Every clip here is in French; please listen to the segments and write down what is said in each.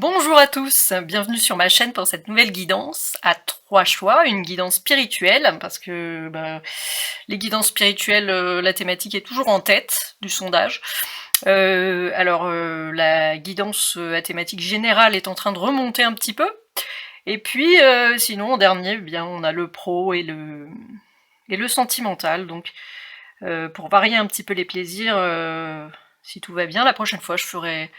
Bonjour à tous, bienvenue sur ma chaîne pour cette nouvelle guidance à 3 choix, une guidance spirituelle, parce que les guidances spirituelles, la thématique est toujours en tête du sondage. La guidance à thématique générale est en train de remonter un petit peu, et puis sinon en dernier, bien on a le pro et le sentimental, donc pour varier un petit peu les plaisirs, si tout va bien, la prochaine fois je ferai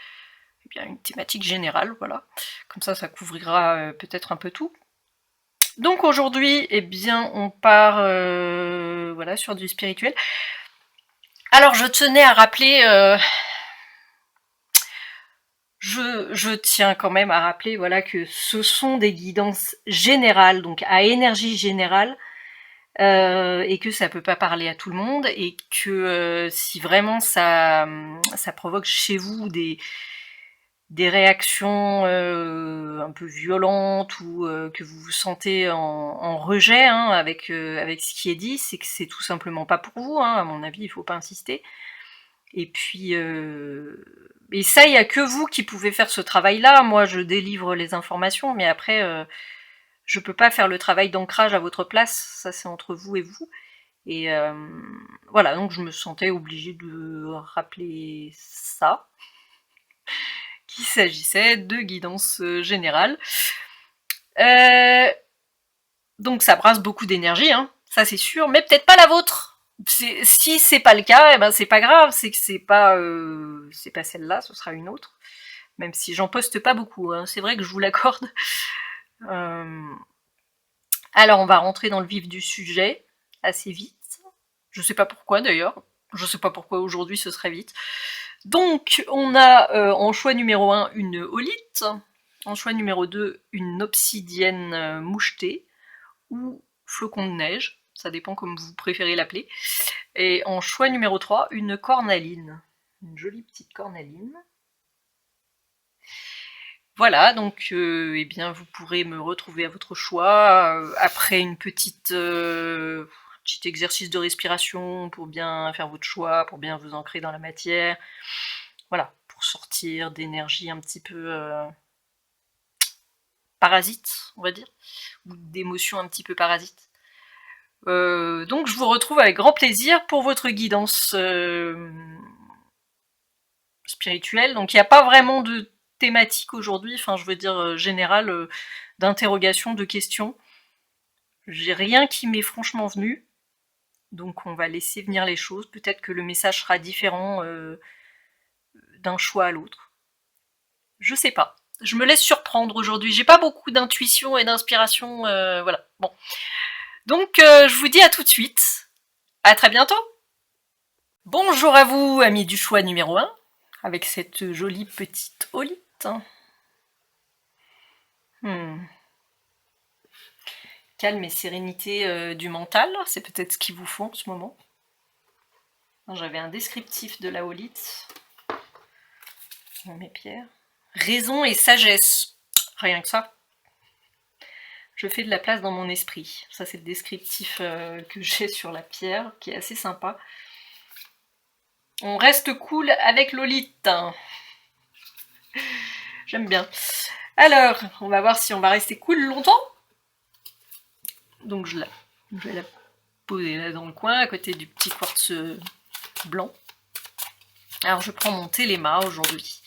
bien une thématique générale, voilà. Comme ça couvrira peut-être un peu tout. Donc aujourd'hui, eh bien, on part voilà, sur du spirituel. Alors je tenais à rappeler, je tiens quand même à rappeler voilà, que ce sont des guidances générales, donc à énergie générale, et que ça peut pas parler à tout le monde, et que si vraiment ça provoque chez vous des réactions un peu violentes ou que vous vous sentez en rejet avec ce qui est dit, c'est que c'est tout simplement pas pour vous, à mon avis, il faut pas insister. Et puis, et ça, il n'y a que vous qui pouvez faire ce travail-là. Moi, je délivre les informations, mais après, je peux pas faire le travail d'ancrage à votre place, ça c'est entre vous et vous. Et voilà, donc je me sentais obligée de rappeler ça, qu'il s'agissait de guidance générale. Donc ça brasse beaucoup d'énergie, ça c'est sûr, mais peut-être pas la vôtre. Si c'est pas le cas, eh ben c'est pas grave, c'est que c'est pas celle-là, ce sera une autre. Même si j'en poste pas beaucoup, c'est vrai que je vous l'accorde. Alors on va rentrer dans le vif du sujet assez vite. Je sais pas pourquoi d'ailleurs. Je sais pas pourquoi aujourd'hui ce serait vite. Donc on a en choix numéro 1 une holite, en choix numéro 2 une obsidienne mouchetée ou flocon de neige, ça dépend comme vous préférez l'appeler. Et en choix numéro 3 une cornaline, une jolie petite cornaline. Voilà, donc eh bien vous pourrez me retrouver à votre choix après une petit exercice de respiration pour bien faire votre choix, pour bien vous ancrer dans la matière. Voilà, pour sortir d'énergie un petit peu parasite, on va dire, ou d'émotions un petit peu parasites. Donc je vous retrouve avec grand plaisir pour votre guidance spirituelle. Donc il n'y a pas vraiment de thématique aujourd'hui, enfin je veux dire générale, d'interrogation, de questions. J'ai rien qui m'est franchement venu, donc on va laisser venir les choses. Peut-être que le message sera différent d'un choix à l'autre. Je sais pas. Je me laisse surprendre aujourd'hui. J'ai pas beaucoup d'intuition et d'inspiration, voilà. Bon. Donc je vous dis à tout de suite. À très bientôt. Bonjour à vous, amis du choix numéro 1, avec cette jolie petite holite. Calme et sérénité du mental, c'est peut-être ce qu'il vous faut en ce moment. J'avais un descriptif de la holite dans mes pierres. Raison et sagesse, rien que ça. Je fais de la place dans mon esprit. Ça c'est le descriptif que j'ai sur la pierre, qui est assez sympa. On reste cool avec l'holite. J'aime bien. Alors, on va voir si on va rester cool longtemps. Donc je vais la poser là dans le coin, à côté du petit quartz blanc. Alors je prends mon téléma aujourd'hui.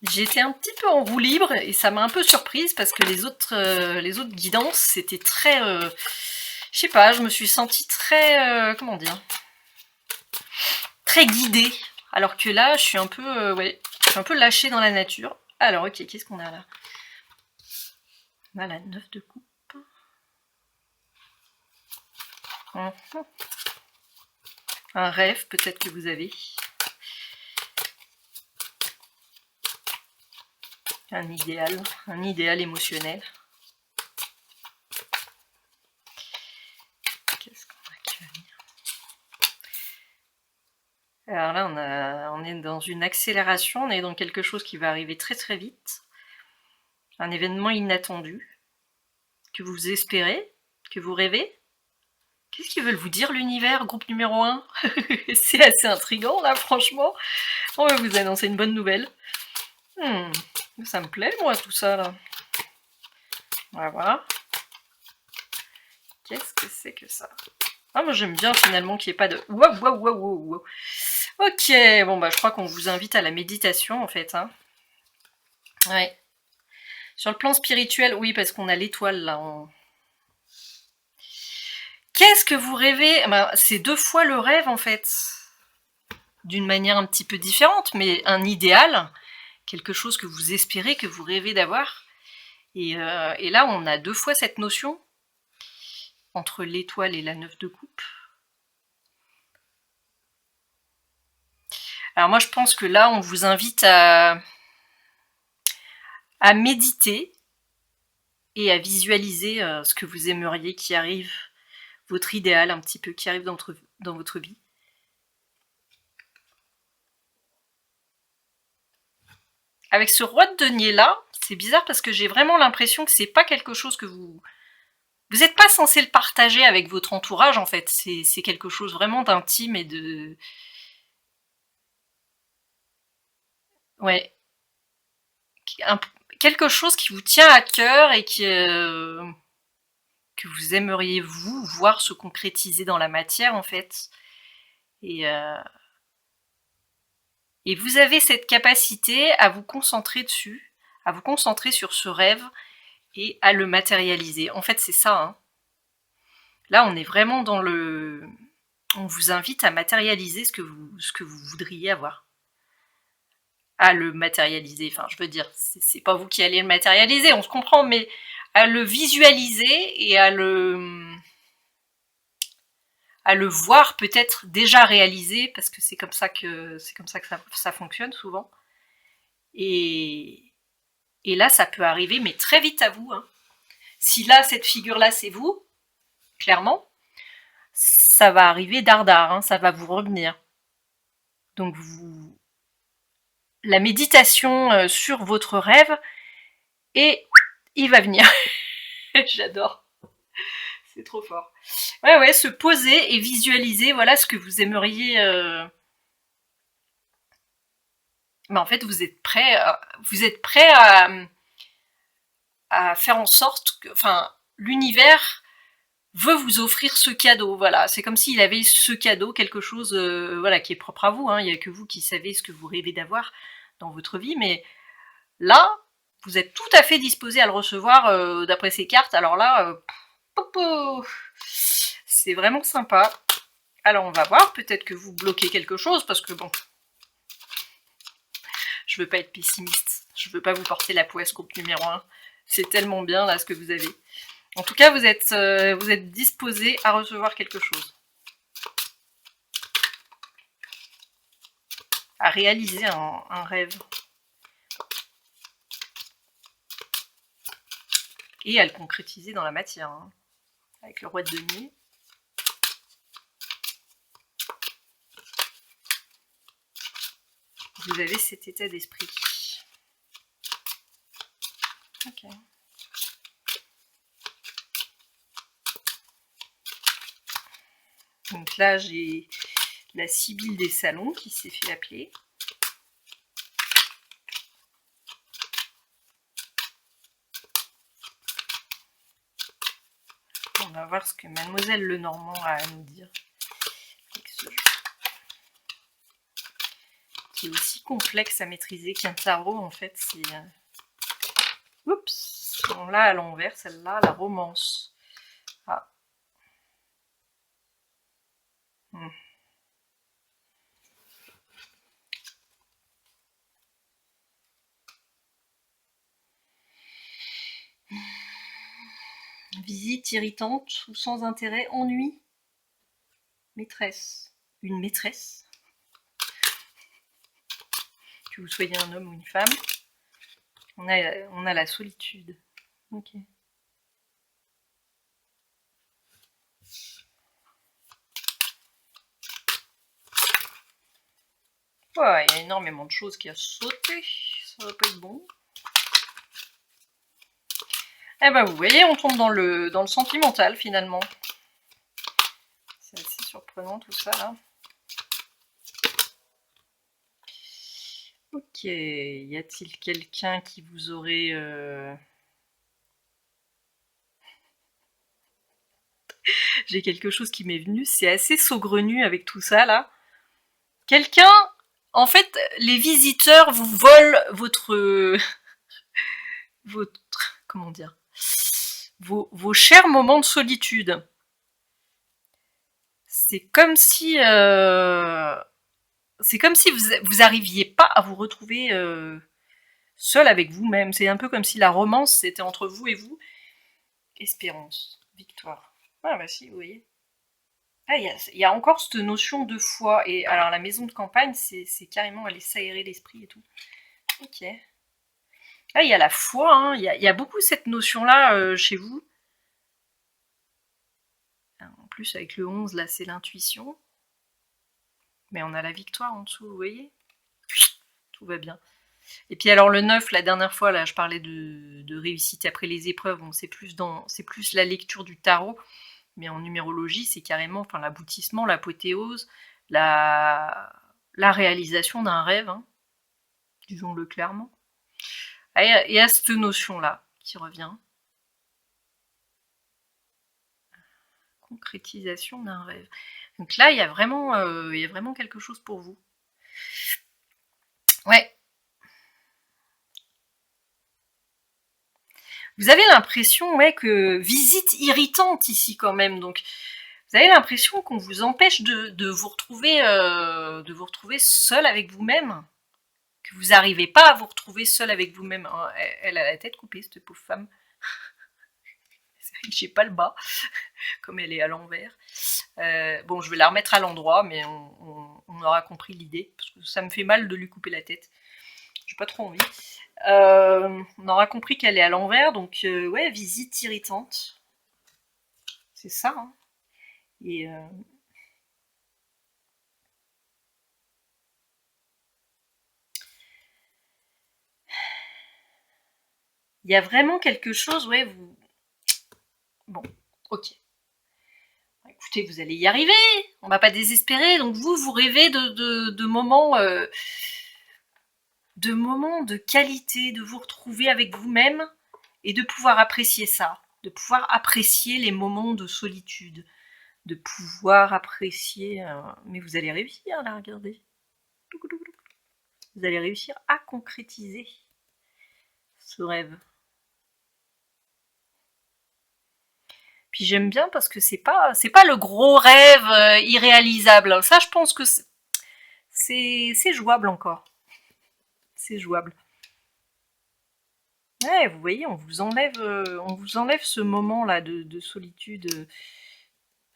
J'étais un petit peu en roue libre et ça m'a un peu surprise parce que les autres guidances c'était très... je sais pas, je me suis sentie très... comment dire, très guidée. Alors que là, je suis un peu... ouais, je suis un peu lâchée dans la nature. Alors ok, qu'est-ce qu'on a là? On a la 9 de coupe. Un rêve peut-être que vous avez. Un idéal émotionnel. Qu'est-ce qu'on a qui va venir? Alors là, on est dans une accélération, on est dans quelque chose qui va arriver très très vite. Un événement inattendu, que vous espérez, que vous rêvez. Qu'est-ce qu'ils veulent vous dire l'univers, groupe numéro 1? C'est assez intriguant là, franchement. On va vous annoncer une bonne nouvelle. Vous Ça me plaît, moi, tout ça, là. On va voir. Qu'est-ce que c'est que ça? Ah, moi, j'aime bien, finalement, qu'il n'y ait pas de... Wow, wow, wow, wow, wow. Ok, bon, bah, je crois qu'on vous invite à la méditation, en fait. Hein. Ouais. Sur le plan spirituel, oui, parce qu'on a l'étoile, là. Qu'est-ce que vous rêvez? Ben, c'est 2 fois le rêve, en fait. D'une manière un petit peu différente, mais un idéal, quelque chose que vous espérez, que vous rêvez d'avoir. Et là, on a 2 fois cette notion, entre l'étoile et la 9 de coupe. Alors moi, je pense que là, on vous invite à méditer et à visualiser ce que vous aimeriez qui arrive, votre idéal un petit peu qui arrive dans votre vie. Avec ce roi de denier là, c'est bizarre parce que j'ai vraiment l'impression que c'est pas quelque chose que vous n'êtes pas censé le partager avec votre entourage en fait. C'est quelque chose vraiment d'intime et de... Ouais. Quelque chose qui vous tient à cœur et que vous aimeriez vous voir se concrétiser dans la matière en fait. Et vous avez cette capacité à vous concentrer dessus, à vous concentrer sur ce rêve et à le matérialiser. En fait, c'est ça. Hein. Là, on est vraiment dans le... On vous invite à matérialiser ce que vous voudriez avoir. À le matérialiser. Enfin, je veux dire, c'est pas vous qui allez le matérialiser, on se comprend, mais à le visualiser et à le voir peut-être déjà réalisé, parce que c'est comme ça que ça fonctionne souvent. Et là, ça peut arriver, mais très vite à vous. Hein. Si là, cette figure-là, c'est vous, clairement, ça va arriver dardard, hein, ça va vous revenir. Donc, la méditation sur votre rêve, et il va venir. J'adore. C'est trop fort. Ouais, se poser et visualiser, voilà ce que vous aimeriez... Mais en fait, vous êtes prêt à faire en sorte que... Enfin, l'univers veut vous offrir ce cadeau, voilà. C'est comme s'il avait ce cadeau, quelque chose voilà, qui est propre à vous. Hein. Il n'y a que vous qui savez ce que vous rêvez d'avoir dans votre vie, mais là, vous êtes tout à fait disposé à le recevoir d'après ces cartes. Alors là, c'est vraiment sympa. Alors on va voir, peut-être que vous bloquez quelque chose, parce que bon, je veux pas être pessimiste, je veux pas vous porter la poisse groupe numéro 1. C'est tellement bien là ce que vous avez. En tout cas, vous êtes disposé à recevoir quelque chose. À réaliser un rêve. Et à le concrétiser dans la matière. Hein. Avec le roi de denier. Vous avez cet état d'esprit. Ok. Donc là, j'ai la Sibylle des salons qui s'est fait appeler. On va voir ce que Mademoiselle Lenormand a à nous dire avec ce jeu. Qui est aussi complexe à maîtriser qu'un tarot, en fait. C'est... Oups, on l'a à l'envers, celle-là, la romance. Ah. Visite irritante ou sans intérêt, ennui. Maîtresse. Une maîtresse. Que vous soyez un homme ou une femme. On a la solitude. Ok. Ouais, il y a énormément de choses qui a sauté. Ça va pas être bon. Eh ben vous voyez, on tombe dans le sentimental finalement. C'est assez surprenant tout ça là. Ok, y a-t-il quelqu'un qui vous aurait... J'ai quelque chose qui m'est venu, c'est assez saugrenu avec tout ça là. Quelqu'un, en fait, les visiteurs vous volent votre, comment dire, vos chers moments de solitude. C'est comme si, vous arriviez pas à vous retrouver seul avec vous-même. C'est un peu comme si la romance c'était entre vous et vous. Espérance, victoire. Ah bah si, vous voyez. Ah, il y a encore cette notion de foi. Et alors la maison de campagne, c'est carrément aller s'aérer l'esprit et tout. Ok. Ah, il y a la foi, hein. Il y a beaucoup cette notion-là chez vous. En plus, avec le 11, là, c'est l'intuition. Mais on a la victoire en dessous, vous voyez. Tout va bien. Et puis alors le 9, la dernière fois, là, je parlais de réussite après les épreuves. Bon, c'est plus la lecture du tarot. Mais en numérologie, c'est carrément enfin, l'aboutissement, l'apothéose, la réalisation d'un rêve, hein, disons-le clairement. Et il y a cette notion-là qui revient. Concrétisation d'un rêve. Donc là, il y a vraiment quelque chose pour vous. Ouais. Vous avez l'impression, ouais, que visite irritante ici quand même. Donc, vous avez l'impression qu'on vous empêche de vous retrouver seul avec vous-même, que vous n'arrivez pas à vous retrouver seul avec vous-même. Elle a la tête coupée, cette pauvre femme. J'ai pas le bas, comme elle est à l'envers. Bon, je vais la remettre à l'endroit, mais on aura compris l'idée, parce que ça me fait mal de lui couper la tête. J'ai pas trop envie. On aura compris qu'elle est à l'envers, donc ouais, visite irritante. C'est ça, hein. Et il y a vraiment quelque chose, ouais, vous... Bon, ok. Écoutez, vous allez y arriver, on va pas désespérer, donc vous rêvez de moments... de moments de qualité, de vous retrouver avec vous-même et de pouvoir apprécier ça, de pouvoir apprécier les moments de solitude, de pouvoir apprécier... Mais vous allez réussir là, regardez. Vous allez réussir à concrétiser ce rêve. Puis j'aime bien parce que c'est pas le gros rêve irréalisable. Ça, je pense que c'est jouable encore. C'est jouable. Ouais, vous voyez, on vous enlève ce moment-là de solitude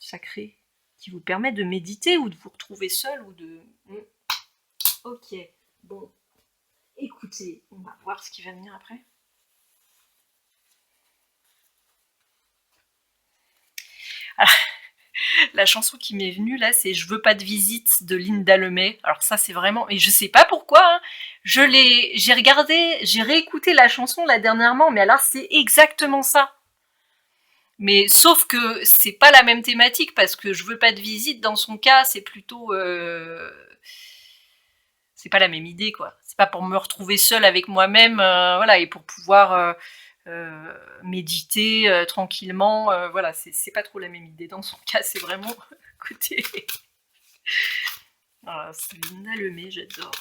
sacrée qui vous permet de méditer ou de vous retrouver seul ou de. Ok, bon, écoutez, on va voir ce qui va venir après. Alors, la chanson qui m'est venue là, c'est Je veux pas de visite de Linda Lemay. Alors ça, c'est vraiment, et je sais pas pourquoi, hein, j'ai réécouté la chanson là dernièrement, mais alors c'est exactement ça. Mais sauf que c'est pas la même thématique parce que Je veux pas de visite dans son cas, c'est plutôt c'est pas la même idée quoi. C'est pas pour me retrouver seule avec moi-même, voilà, et pour pouvoir méditer tranquillement, voilà, c'est pas trop la même idée. Dans son cas, c'est vraiment écoutez. Voilà, c'est Linda Lemay, j'adore.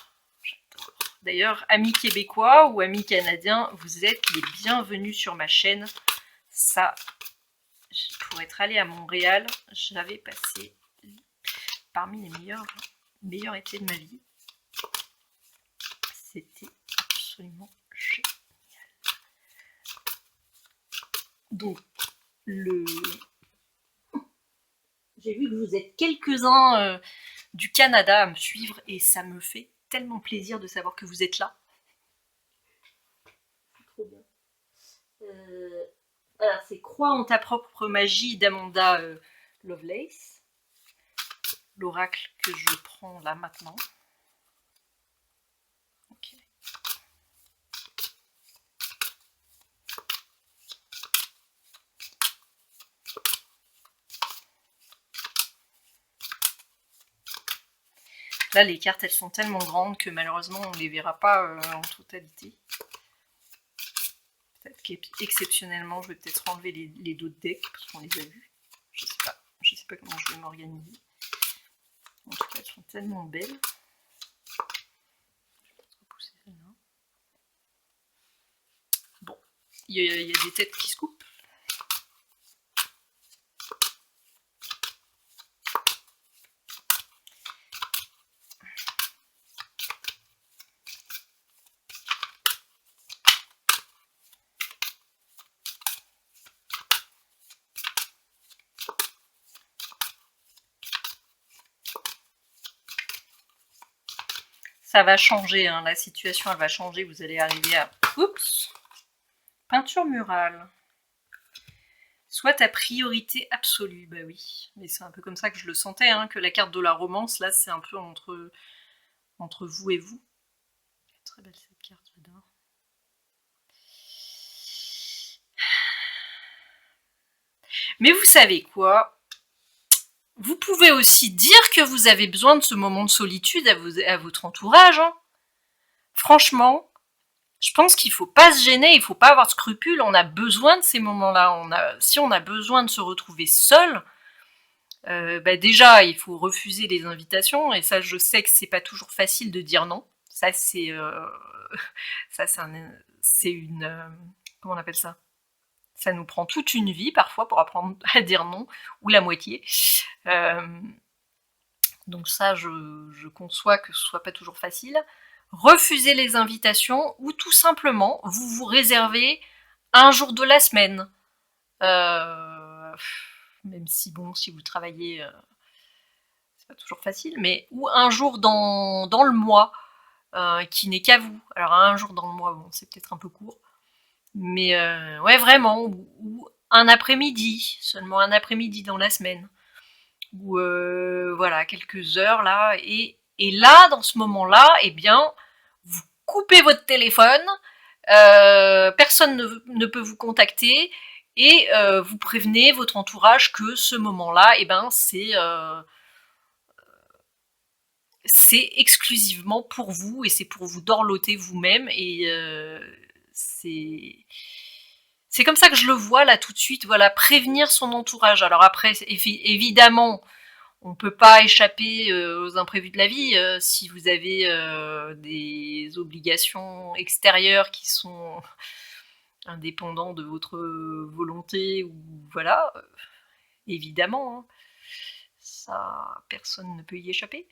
J'adore. D'ailleurs, amis québécois ou amis canadiens, vous êtes les bienvenus sur ma chaîne. Ça, pour être allée à Montréal, j'avais passé parmi les meilleurs étés de ma vie. C'était absolument génial. Donc, j'ai vu que vous êtes quelques-uns du Canada à me suivre et ça me fait tellement plaisir de savoir que vous êtes là. C'est trop bien. Alors, c'est Crois en ta propre magie d'Amanda Lovelace. L'oracle que je prends là maintenant. Okay. Là, les cartes, elles sont tellement grandes que malheureusement, on ne les verra pas en totalité. Peut-être qu'exceptionnellement, je vais peut-être enlever les d'autres decks, parce qu'on les a vus. Je sais pas. Je sais pas comment je vais m'organiser. En tout cas, elles sont tellement belles. Je vais peut-être repousser celle-là. Bon, il y a des têtes qui se coupent. Ça va changer, hein, la situation elle va changer, vous allez arriver à... Oups! Peinture murale. Soit ta priorité absolue, bah oui. Mais c'est un peu comme ça que je le sentais, hein, que la carte de la romance, là, c'est un peu entre vous et vous. Très belle cette carte, j'adore. Mais vous savez quoi? Vous pouvez aussi dire que vous avez besoin de ce moment de solitude à votre entourage. Hein. Franchement, je pense qu'il ne faut pas se gêner, il ne faut pas avoir de scrupules. On a besoin de ces moments-là. Si on a besoin de se retrouver seul, déjà, il faut refuser les invitations. Et ça, je sais que c'est pas toujours facile de dire non. Ça, c'est une... comment on appelle ça? Ça nous prend toute une vie parfois pour apprendre à dire non, ou la moitié. Donc ça, je conçois que ce soit pas toujours facile. Refusez les invitations ou tout simplement, vous vous réservez un jour de la semaine. Même si, bon, si vous travaillez, c'est pas toujours facile, mais ou un jour dans le mois qui n'est qu'à vous. Alors un jour dans le mois, bon, c'est peut-être un peu court. Mais ouais, vraiment, ou un après-midi, seulement un après-midi dans la semaine. Ou voilà, quelques heures là. Et là, dans ce moment-là, eh bien, vous coupez votre téléphone, personne ne peut vous contacter, et vous prévenez votre entourage que ce moment-là, eh ben, c'est exclusivement pour vous, et c'est pour vous dorloter vous-même, et c'est comme ça que je le vois là tout de suite, voilà, prévenir son entourage. Alors après, évidemment, on ne peut pas échapper aux imprévus de la vie. Si vous avez des obligations extérieures qui sont indépendantes de votre volonté, ou voilà, évidemment, hein, ça, personne ne peut y échapper.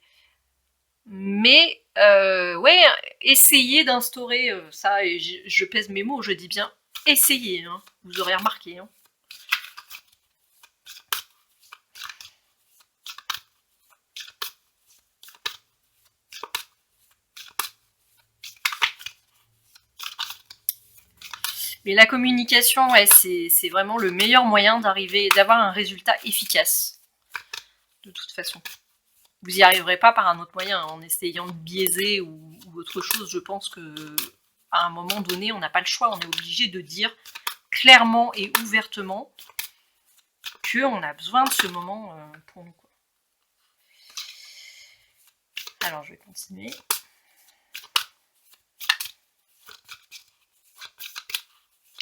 Mais ouais, essayez d'instaurer ça, et je pèse mes mots, je dis bien essayez, hein, vous aurez remarqué. Hein. Mais la communication, ouais, c'est vraiment le meilleur moyen d'avoir un résultat efficace. De toute façon. Vous n'y arriverez pas par un autre moyen, en essayant de biaiser ou autre chose. Je pense que à un moment donné, on n'a pas le choix. On est obligé de dire clairement et ouvertement qu'on a besoin de ce moment pour nous. Alors, je vais continuer.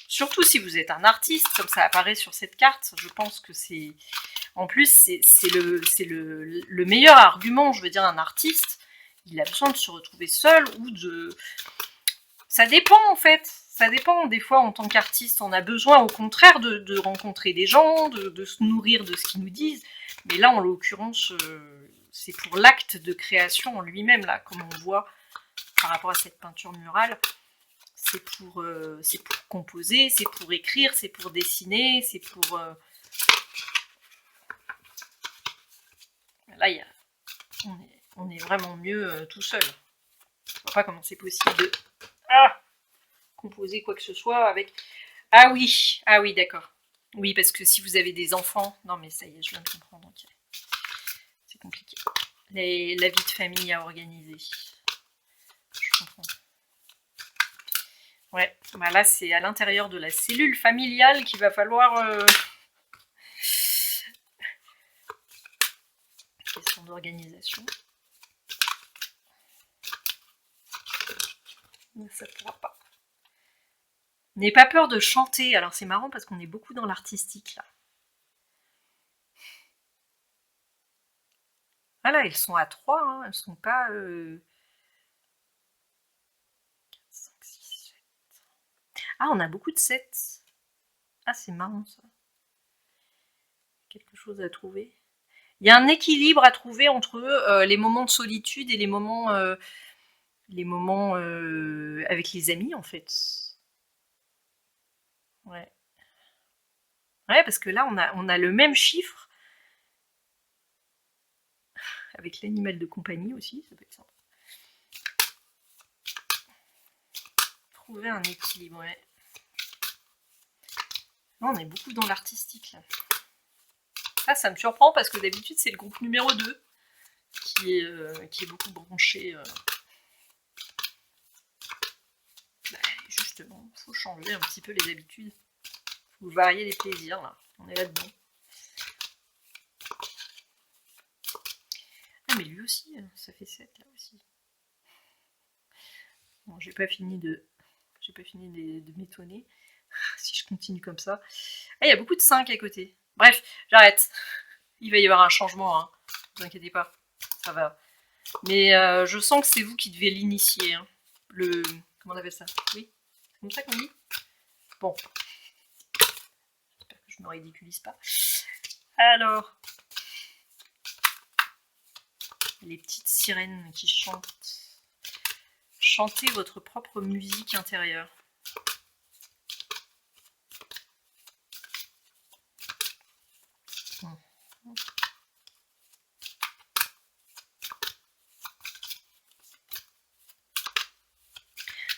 Surtout si vous êtes un artiste, comme ça apparaît sur cette carte, je pense que c'est... En plus, c'est le meilleur argument, je veux dire, un artiste, il a besoin de se retrouver seul ou de... Ça dépend en fait, ça dépend. Des fois, en tant qu'artiste, on a besoin au contraire de rencontrer des gens, de se nourrir de ce qu'ils nous disent. Mais là, en l'occurrence, c'est pour l'acte de création en lui-même, là, comme on voit par rapport à cette peinture murale. C'est pour composer, c'est pour écrire, c'est pour dessiner, c'est pour... Là, on est vraiment mieux tout seul. Je vois pas comment c'est possible de composer quoi que ce soit avec... Ah oui, d'accord. Oui, parce que si vous avez des enfants... Non, mais ça y est, je viens de comprendre. Okay. C'est compliqué. La vie de famille à organiser. Je comprends. Ouais, bah là c'est à l'intérieur de la cellule familiale qu'il va falloir... Question d'organisation. Ça pourra pas. N'aie pas peur de chanter. Alors c'est marrant parce qu'on est beaucoup dans l'artistique là. Voilà, elles sont à 3, hein, elles sont pas... 5, 6, 7. Ah, on a beaucoup de 7. Ah, c'est marrant ça. Quelque chose à trouver. Il y a un équilibre à trouver entre les moments de solitude et les moments avec les amis en fait. Ouais. Ouais, parce que là on a le même chiffre avec l'animal de compagnie aussi, ça peut être sympa. Trouver un équilibre, ouais. Là, on est beaucoup dans l'artistique là. Ça me surprend parce que d'habitude c'est le groupe numéro 2 qui est beaucoup branché. Justement, il faut changer un petit peu les habitudes. Il faut varier les plaisirs là. On est là-dedans. Ah mais lui aussi, ça fait 7 là aussi. Bon, j'ai pas fini de m'étonner si je continue comme ça. Ah, il y a beaucoup de 5 à côté. Bref, j'arrête. Il va y avoir un changement, hein. Ne vous inquiétez pas, ça va. Mais je sens que c'est vous qui devez l'initier. Hein. Comment on appelle ça? Oui, c'est comme ça qu'on dit? Bon. J'espère que je ne me ridiculise pas. Alors, les petites sirènes qui chantent. Chantez votre propre musique intérieure.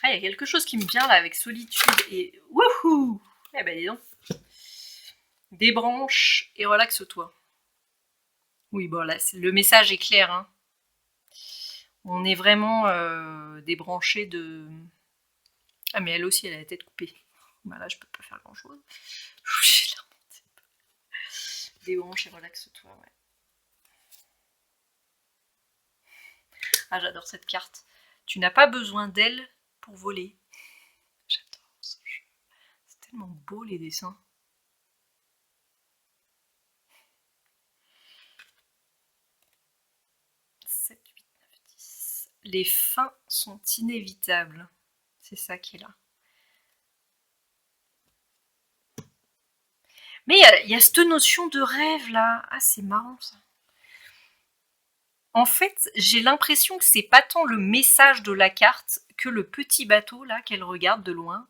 Ah, il y a quelque chose qui me vient là avec solitude et... Wouhou! Eh ben dis donc. Débranche et relaxe-toi. Oui, bon là, le message est clair. Hein. On est vraiment débranché de... Ah mais elle aussi, elle a la tête coupée. Bah là, je peux pas faire grand-chose. Débranche et relaxe-toi, ouais. Ah, j'adore cette carte. Tu n'as pas besoin d'elle pour voler. J'adore ce jeu. C'est tellement beau les dessins. Les fins sont inévitables. C'est ça qui est là. Mais il y a cette notion de rêve là. Ah, c'est marrant ça. En fait, j'ai l'impression que c'est pas tant le message de la carte que le petit bateau là qu'elle regarde de loin.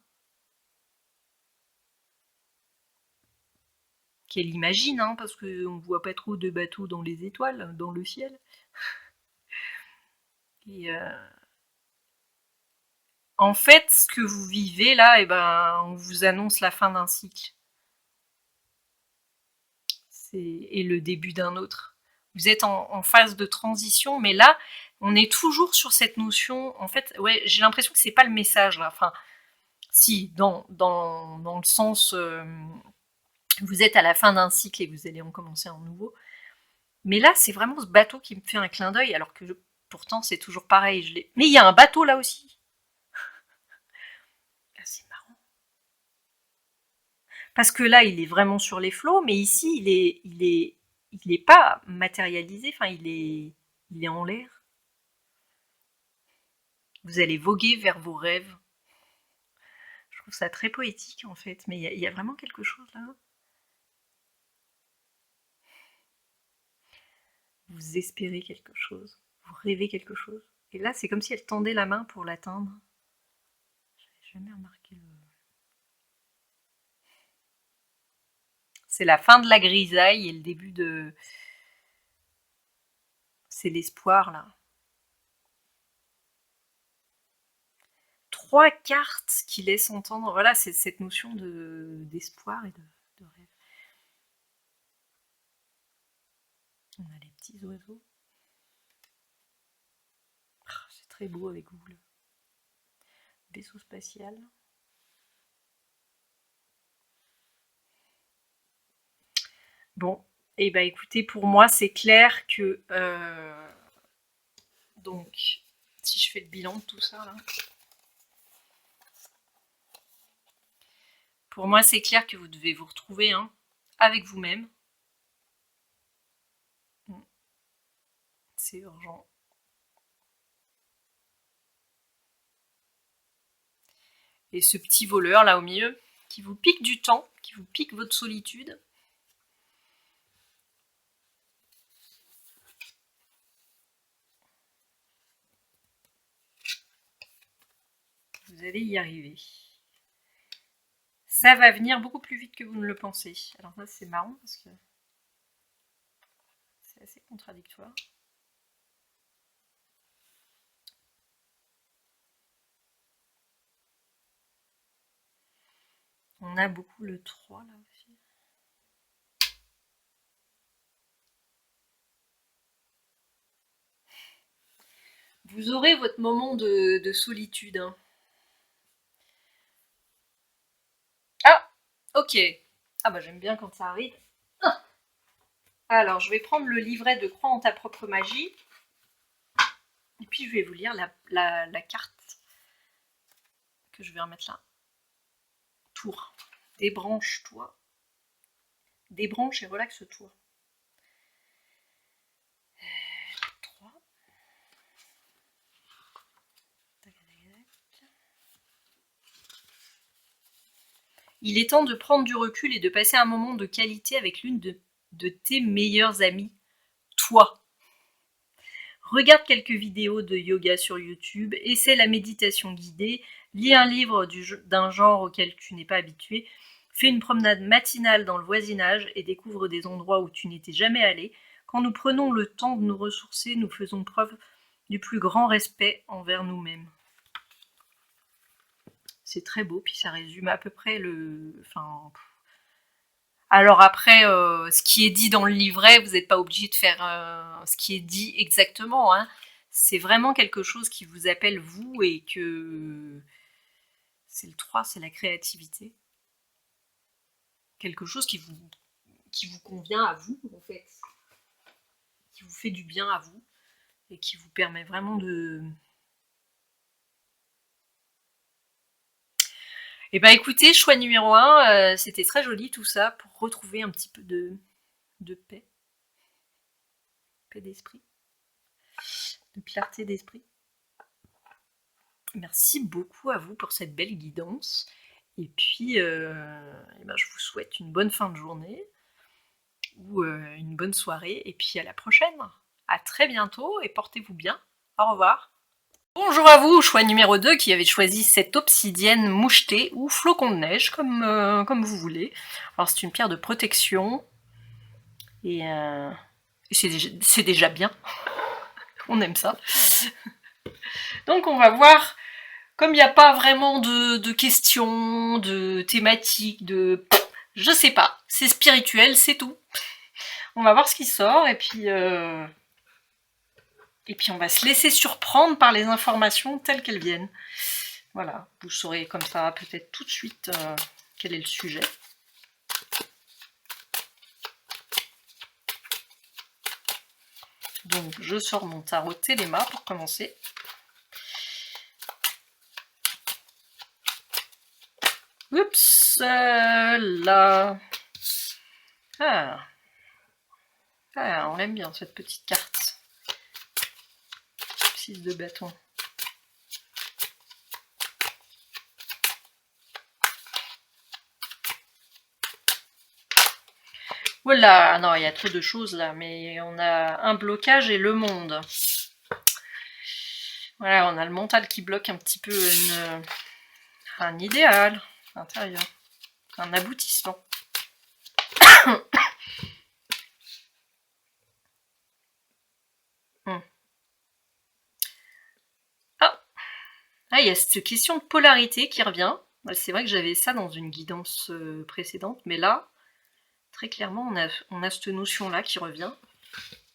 Qu'elle imagine, hein, parce qu'on ne voit pas trop de bateaux dans les étoiles, dans le ciel. Et en fait, ce que vous vivez là, eh ben, on vous annonce la fin d'un cycle. Et le début d'un autre. Vous êtes en phase de transition, mais là, on est toujours sur cette notion. En fait, ouais, j'ai l'impression que c'est pas le message là. Enfin, si, dans le sens, vous êtes à la fin d'un cycle et vous allez en commencer un nouveau. Mais là, c'est vraiment ce bateau qui me fait un clin d'œil, alors que pourtant c'est toujours pareil. Mais il y a un bateau là aussi. Ah, c'est marrant. Parce que là, il est vraiment sur les flots, mais ici, il est pas matérialisé. Enfin, il est en l'air. Vous allez voguer vers vos rêves. Je trouve ça très poétique en fait, mais il y a vraiment quelque chose là. Vous espérez quelque chose, vous rêvez quelque chose. Et là, c'est comme si elle tendait la main pour l'atteindre. J'avais jamais remarqué le... C'est la fin de la grisaille et le début de... C'est l'espoir là. 3 cartes qui laissent entendre, voilà, c'est cette notion d'espoir et de rêve. On a les petits oiseaux. Oh, c'est très beau avec vous, le vaisseau spatial. Bon, et bah écoutez, pour moi, c'est clair que... donc, si je fais le bilan de tout ça, là... Pour moi, c'est clair que vous devez vous retrouver avec vous-même. C'est urgent. Et ce petit voleur là au milieu, qui vous pique du temps, qui vous pique votre solitude. Vous allez y arriver. Ça va venir beaucoup plus vite que vous ne le pensez. Alors ça c'est marrant parce que c'est assez contradictoire. On a beaucoup le 3 là aussi. Vous aurez votre moment de solitude. Ah, ok. Ah bah j'aime bien quand ça arrive. Alors je vais prendre le livret de Crois en ta propre magie. Et puis je vais vous lire la carte que je vais remettre là. Tour. Débranche-toi. Débranche et relaxe-toi. 3. Il est temps de prendre du recul et de passer un moment de qualité avec l'une de tes meilleures amies, toi. Regarde quelques vidéos de yoga sur YouTube, essaie la méditation guidée, lis un livre d'un genre auquel tu n'es pas habitué, fais une promenade matinale dans le voisinage et découvre des endroits où tu n'étais jamais allé. Quand nous prenons le temps de nous ressourcer, nous faisons preuve du plus grand respect envers nous-mêmes. C'est très beau, puis ça résume à peu près alors après, ce qui est dit dans le livret, vous n'êtes pas obligé de faire ce qui est dit exactement. C'est vraiment quelque chose qui vous appelle vous et que c'est le 3, c'est la créativité. Quelque chose qui vous convient à vous, en fait. Qui vous fait du bien à vous et qui vous permet vraiment de... Eh ben écoutez, choix numéro 1, c'était très joli tout ça pour retrouver un petit peu de paix. Paix d'esprit. De clarté d'esprit. Merci beaucoup à vous pour cette belle guidance. Et puis, je vous souhaite une bonne fin de journée ou une bonne soirée. Et puis à la prochaine. À très bientôt et portez-vous bien. Au revoir. Bonjour à vous, choix numéro 2 qui avez choisi cette obsidienne mouchetée ou flocon de neige, comme vous voulez. Alors c'est une pierre de protection et c'est déjà bien. On aime ça. Donc on va voir, comme il n'y a pas vraiment de questions, de thématiques, je sais pas, c'est spirituel, c'est tout. On va voir ce qui sort et puis on va se laisser surprendre par les informations telles qu'elles viennent. Voilà, vous saurez comme ça peut-être tout de suite quel est le sujet. Donc je sors mon tarot Téléma pour commencer. Oups, là. On aime bien cette petite carte. 6 de bâton. Voilà, non, il y a trop de choses là, mais on a un blocage et le monde. Voilà, on a le mental qui bloque un petit peu un idéal intérieur, un aboutissement. Ah, il y a cette question de polarité qui revient. C'est vrai que j'avais ça dans une guidance précédente, mais là, très clairement, on a cette notion-là qui revient.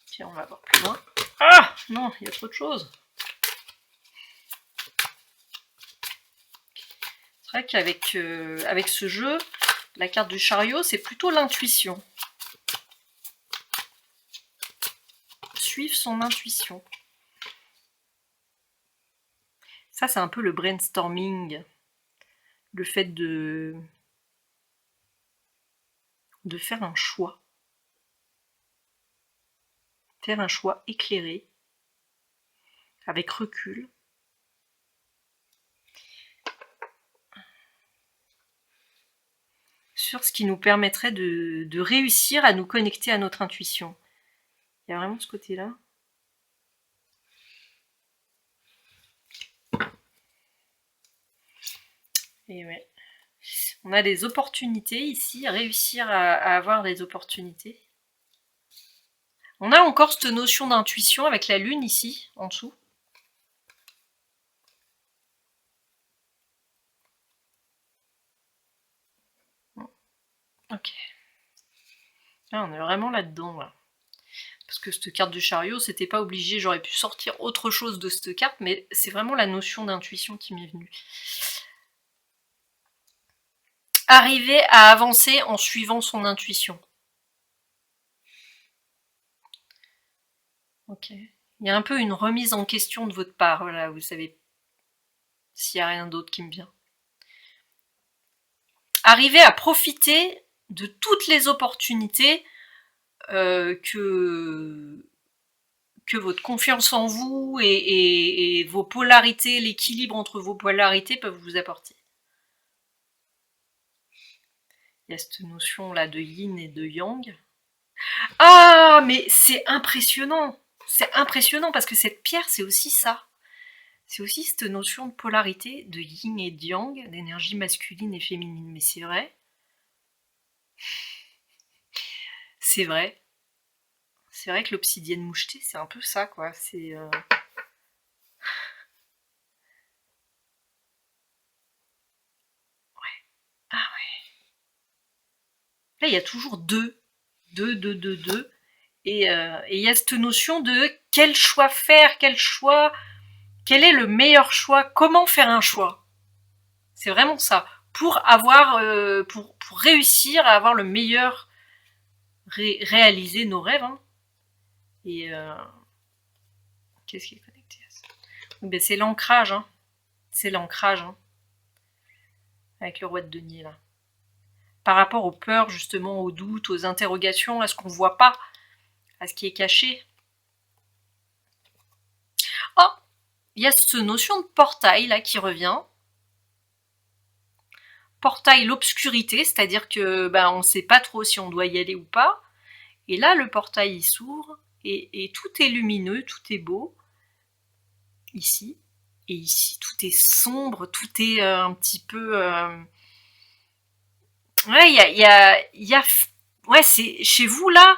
Tiens, on va voir plus loin. Ah non, il y a trop de choses. C'est vrai qu'avec avec ce jeu, la carte du chariot, c'est plutôt l'intuition. Suivre son intuition. Ça, c'est un peu le brainstorming. Le fait de de faire un choix. Faire un choix éclairé, avec recul. Sur ce qui nous permettrait de réussir à nous connecter à notre intuition. Il y a vraiment ce côté-là. Et ouais. On a des opportunités ici, réussir à avoir des opportunités. On a encore cette notion d'intuition avec la lune ici, en dessous. Ok. Là, on est vraiment là-dedans, là. Parce que cette carte du chariot, c'était pas obligé, j'aurais pu sortir autre chose de cette carte, mais c'est vraiment la notion d'intuition qui m'est venue. Arriver à avancer en suivant son intuition. Ok. Il y a un peu une remise en question de votre part, voilà, vous savez, s'il n'y a rien d'autre qui me vient. Arriver à profiter de toutes les opportunités que votre confiance en vous et vos polarités, l'équilibre entre vos polarités peuvent vous apporter. Il y a cette notion là de yin et de yang. Ah, mais c'est impressionnant. C'est impressionnant parce que cette pierre, c'est aussi ça. C'est aussi cette notion de polarité, de yin et de yang, d'énergie masculine et féminine. Mais c'est vrai. C'est vrai. C'est vrai que l'obsidienne mouchetée, c'est un peu ça, quoi. C'est... Ah ouais. Là, il y a toujours deux. Deux. Et il y a cette notion de quel choix faire, quel est le meilleur choix, comment faire un choix. C'est vraiment ça. Pour avoir, pour réussir à avoir le meilleur, réaliser nos rêves. Hein. Et qu'est-ce qui est connecté à ça? Ben, c'est l'ancrage. Hein. C'est l'ancrage. Hein. Avec le roi de denier là. Par rapport aux peurs, justement, aux doutes, aux interrogations, à ce qu'on ne voit pas, à ce qui est caché. Oh, il y a cette notion de portail là qui revient. Portail l'obscurité, c'est-à-dire que on ne sait pas trop si on doit y aller ou pas. Et là, le portail il s'ouvre et tout est lumineux, tout est beau. Ici. Et ici, tout est sombre, tout est un petit peu... Ouais, ouais, c'est chez vous là,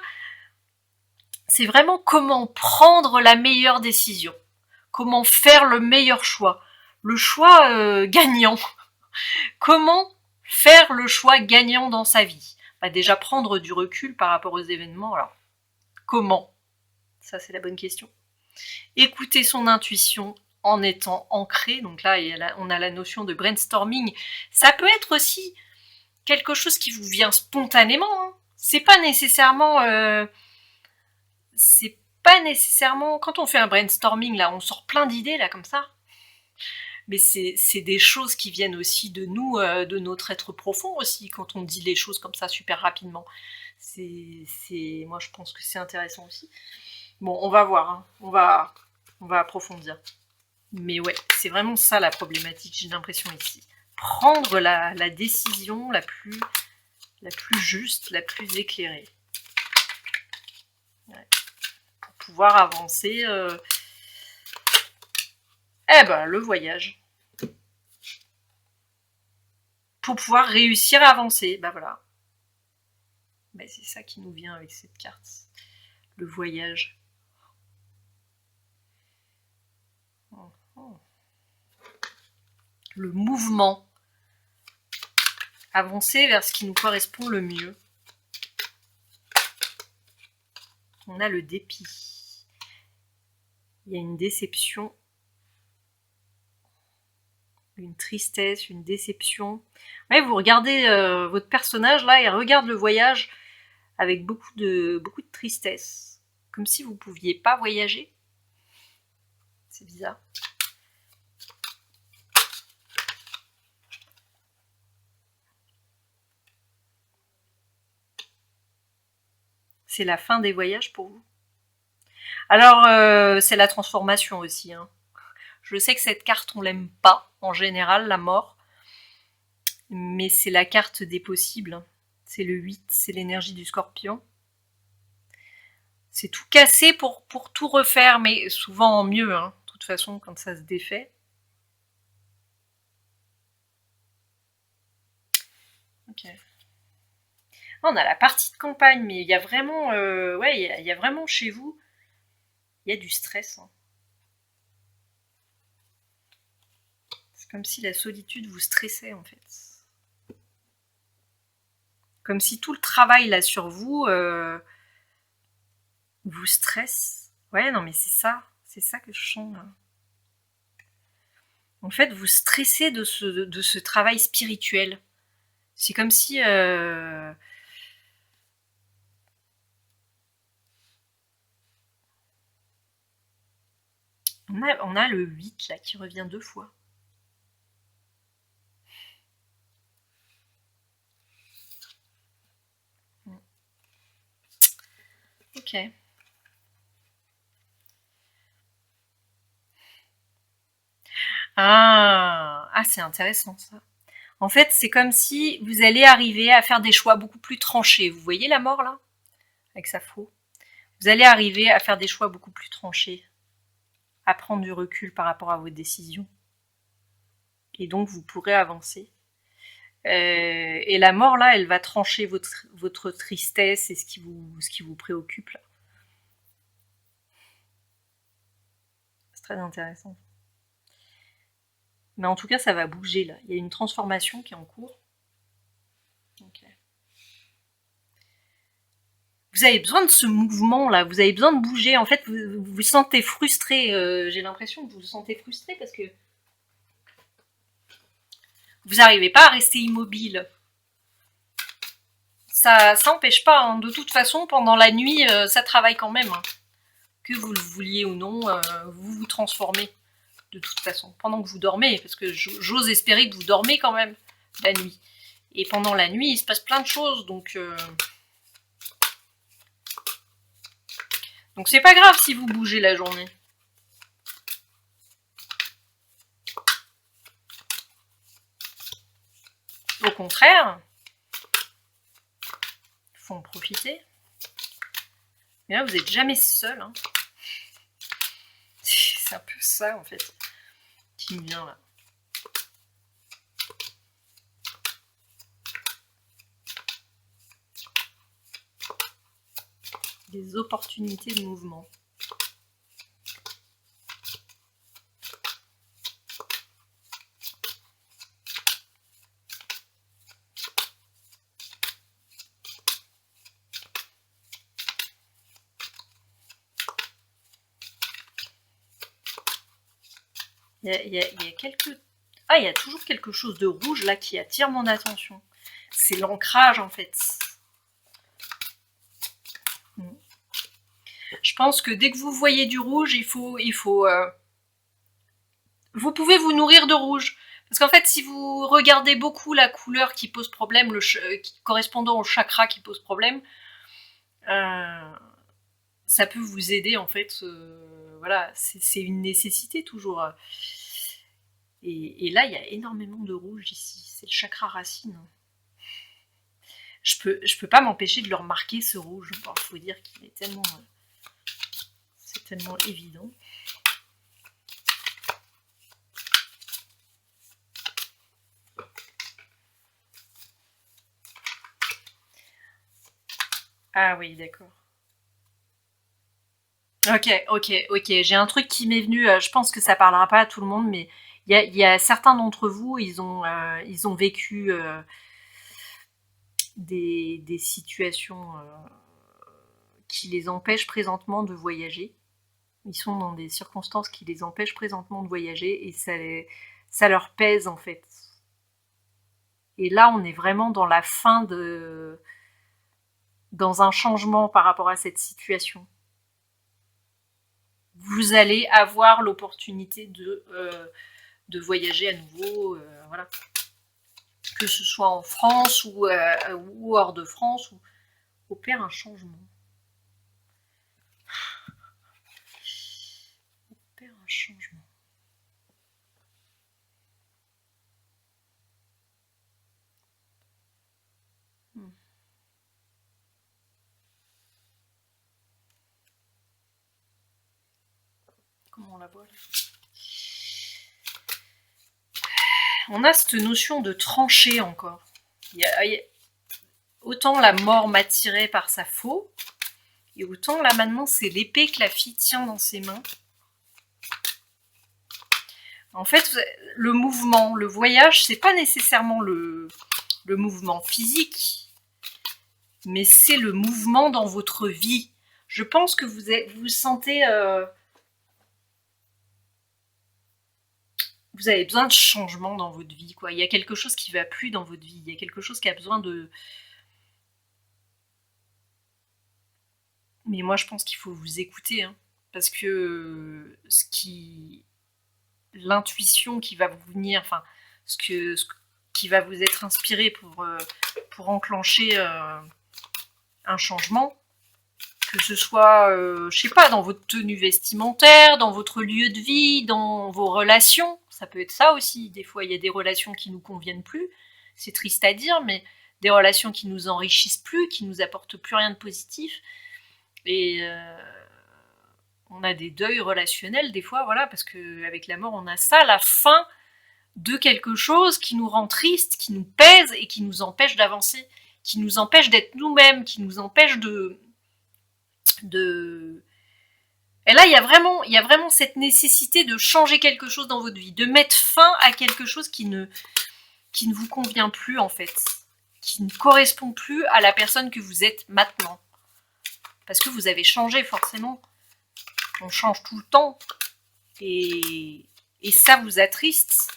c'est vraiment comment prendre la meilleure décision, comment faire le meilleur choix, le choix gagnant. Comment faire le choix gagnant dans sa vie? Déjà prendre du recul par rapport aux événements. Alors, comment? Ça, c'est la bonne question. Écouter son intuition en étant ancré. Donc là, on a la notion de brainstorming. Ça peut être aussi quelque chose qui vous vient spontanément. Hein. C'est pas nécessairement... Quand on fait un brainstorming, là, on sort plein d'idées, là, comme ça. Mais c'est des choses qui viennent aussi de nous, de notre être profond aussi, quand on dit les choses comme ça super rapidement. Moi, je pense que c'est intéressant aussi. Bon, on va voir, hein. On va approfondir. Mais ouais, c'est vraiment ça la problématique, j'ai l'impression ici. Prendre la décision la plus juste, la plus éclairée. Ouais. Pour pouvoir avancer... le voyage. Pour pouvoir réussir à avancer, voilà. C'est ça qui nous vient avec cette carte. Le voyage. Le mouvement. Avancer vers ce qui nous correspond le mieux. On a le dépit. Il y a une déception, une tristesse, une déception. Ouais, vous regardez votre personnage là, il regarde le voyage avec beaucoup de tristesse. Comme si vous ne pouviez pas voyager. C'est bizarre. C'est la fin des voyages pour vous. Alors, c'est la transformation aussi. Hein. Je sais que cette carte, on l'aime pas, en général, la mort. Mais c'est la carte des possibles. C'est le 8, c'est l'énergie du scorpion. C'est tout casser pour tout refaire, mais souvent en mieux, hein, de toute façon, quand ça se défait. Ok. On a la partie de campagne, mais il y a vraiment, ouais, il y a vraiment chez vous, il y a du stress. Hein. C'est comme si la solitude vous stressait en fait. Comme si tout le travail là sur vous vous stresse. Ouais, non, mais c'est ça que je sens là. En fait, vous stressez de ce travail spirituel. C'est comme si on a le 8 là qui revient 2 fois. Ok. Ah, c'est intéressant ça. En fait, c'est comme si vous allez arriver à faire des choix beaucoup plus tranchés. Vous voyez la mort là, avec sa faux. Vous allez arriver à faire des choix beaucoup plus tranchés, à prendre du recul par rapport à vos décisions. Et donc, vous pourrez avancer. Et la mort là, elle va trancher votre tristesse et ce qui vous préoccupe là. C'est très intéressant. Mais en tout cas, ça va bouger là. Il y a une transformation qui est en cours. Okay. Vous avez besoin de ce mouvement là, vous avez besoin de bouger. En fait, vous vous sentez frustré. J'ai l'impression que vous vous sentez frustré parce que vous n'arrivez pas à rester immobile. Ça n'empêche pas. Hein. De toute façon, pendant la nuit, ça travaille quand même. Hein. Que vous le vouliez ou non, vous vous transformez. De toute façon, pendant que vous dormez, parce que j'ose espérer que vous dormez quand même la nuit. Et pendant la nuit, il se passe plein de choses, donc c'est pas grave si vous bougez la journée. Au contraire, il faut en profiter. Mais là, vous n'êtes jamais seul. Hein. C'est un peu ça, en fait, qui me vient là. Des opportunités de mouvement. Il y a quelques... Ah, il y a toujours quelque chose de rouge là qui attire mon attention. C'est l'ancrage en fait. Je pense que dès que vous voyez du rouge, il faut vous pouvez vous nourrir de rouge. Parce qu'en fait, si vous regardez beaucoup la couleur qui pose problème, correspondant au chakra qui pose problème, ça peut vous aider en fait. Voilà, c'est une nécessité toujours. Et là, il y a énormément de rouge ici. C'est le chakra racine. Je peux pas m'empêcher de le remarquer ce rouge. Il faut dire qu'il est tellement... c'est tellement évident. Ah oui, d'accord. Ok. J'ai un truc qui m'est venu. Je pense que ça parlera pas à tout le monde, mais il y a certains d'entre vous, ils ont vécu des situations qui les empêchent présentement de voyager. Ils sont dans des circonstances qui les empêchent présentement de voyager et ça leur pèse en fait. Et là, on est vraiment dans la fin dans un changement par rapport à cette situation. Vous allez avoir l'opportunité de voyager à nouveau, voilà. Que ce soit en France ou hors de France, ou opère un changement. changement. Comment on la voit là? On a cette notion de trancher encore. Autant la mort m'attirait par sa faux, et autant là maintenant c'est l'épée que la fille tient dans ses mains. En fait, le mouvement, le voyage, c'est pas nécessairement le mouvement physique, mais c'est le mouvement dans votre vie. Je pense que vous sentez... vous avez besoin de changement dans votre vie, quoi. Il y a quelque chose qui va plus dans votre vie. Il y a quelque chose qui a besoin de... Mais moi, je pense qu'il faut vous écouter, hein, parce que l'intuition qui va vous venir, enfin, ce qui va vous être inspiré pour enclencher un changement, que ce soit, je sais pas, dans votre tenue vestimentaire, dans votre lieu de vie, dans vos relations, ça peut être ça aussi. Des fois, il y a des relations qui nous conviennent plus, c'est triste à dire, mais des relations qui nous enrichissent plus, qui nous apportent plus rien de positif. Et on a des deuils relationnels des fois, voilà, parce qu'avec la mort, on a ça, la fin de quelque chose qui nous rend triste, qui nous pèse et qui nous empêche d'avancer, qui nous empêche d'être nous-mêmes, qui nous empêche de... Et là, il y a vraiment cette nécessité de changer quelque chose dans votre vie, de mettre fin à quelque chose qui ne vous convient plus, en fait, qui ne correspond plus à la personne que vous êtes maintenant. Parce que vous avez changé, forcément. On change tout le temps. Et ça vous attriste.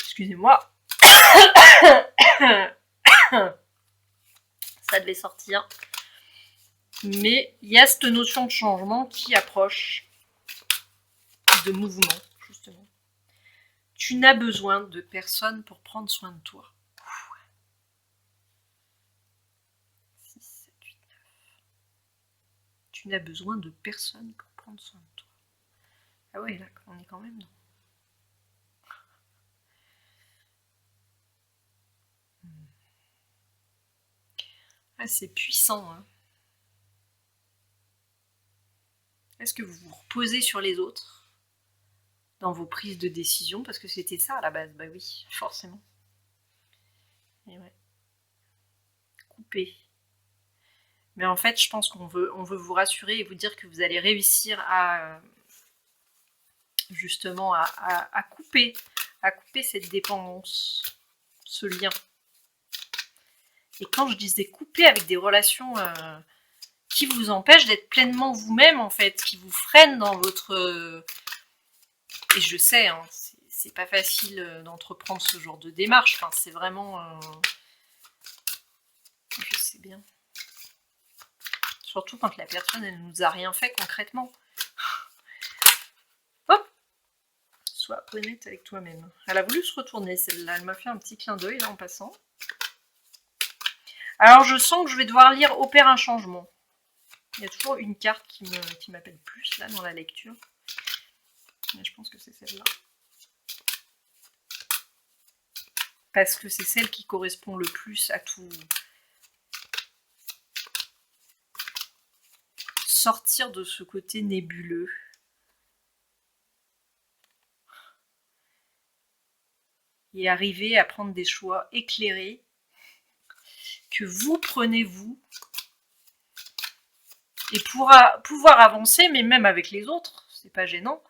Excusez-moi. Ça devait sortir. Mais il y a cette notion de changement qui approche, de mouvement, justement. Tu n'as besoin de personne pour prendre soin de toi. 6, 7, 8, 9. Tu n'as besoin de personne pour prendre soin de toi. Ah ouais, là, on est quand même dans... Ah, c'est puissant, hein. Est-ce que vous vous reposez sur les autres dans vos prises de décision? Parce que c'était ça à la base. Bah oui, forcément. Et ouais. Couper. Mais en fait, je pense qu'on veut vous rassurer et vous dire que vous allez réussir à justement à couper cette dépendance, ce lien. Et quand je disais couper avec des relations qui vous empêchent d'être pleinement vous-même, en fait, qui vous freinent dans votre... Et je sais, hein, c'est pas facile d'entreprendre ce genre de démarche. Enfin, c'est vraiment... Je sais bien. Surtout quand la personne, elle nous a rien fait concrètement. Hop! Sois honnête avec toi-même. Elle a voulu se retourner, celle-là. Elle m'a fait un petit clin d'œil, là, en passant. Alors, je sens que je vais devoir lire « Opère un changement ». Il y a toujours une carte qui m'appelle plus, là, dans la lecture. Mais je pense que c'est celle-là. Parce que c'est celle qui correspond le plus à tout. Sortir de ce côté nébuleux. Et arriver à prendre des choix éclairés que vous prenez vous. Et pour pouvoir avancer, mais même avec les autres, c'est pas gênant.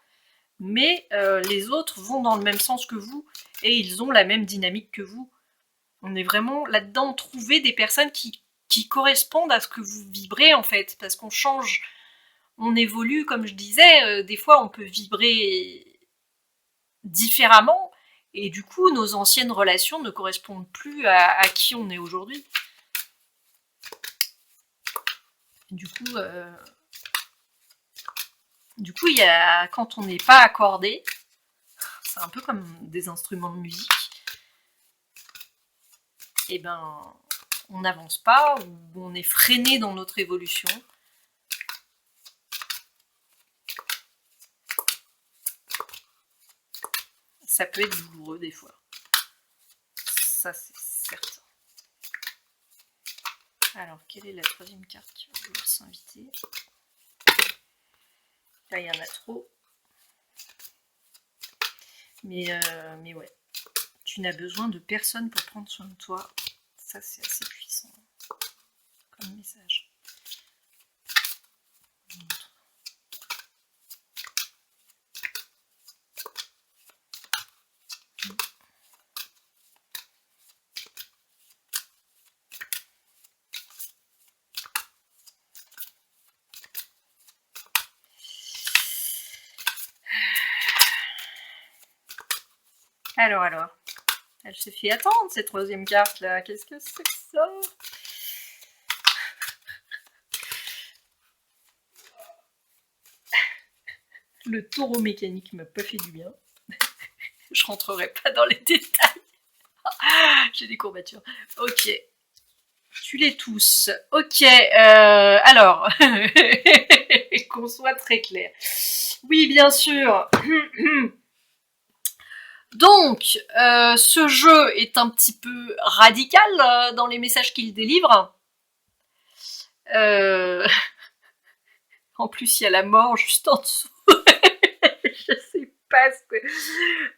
Mais les autres vont dans le même sens que vous et ils ont la même dynamique que vous. On est vraiment là-dedans, trouver des personnes qui correspondent à ce que vous vibrez, en fait, parce qu'on change, on évolue, comme je disais, des fois on peut vibrer différemment et du coup nos anciennes relations ne correspondent plus à qui on est aujourd'hui. Du coup, il y a, quand on n'est pas accordé, c'est un peu comme des instruments de musique, et ben on n'avance pas, ou on est freiné dans notre évolution, ça peut être douloureux des fois. Ça, c'est certain. Alors, quelle est la troisième carte qui va vouloir s'inviter? Là, il y en a trop. Mais ouais. Tu n'as besoin de personne pour prendre soin de toi. Ça, c'est assez puissant comme message. Alors, elle se fait attendre cette troisième carte là. Qu'est-ce que c'est que ça? Le taureau mécanique m'a pas fait du bien. Je rentrerai pas dans les détails. J'ai des courbatures. Ok. Tue-les tous. Ok. Alors, qu'on soit très clair. Oui, bien sûr. Donc, ce jeu est un petit peu radical dans les messages qu'il délivre. En plus, il y a la mort juste en dessous. Je sais pas ce que...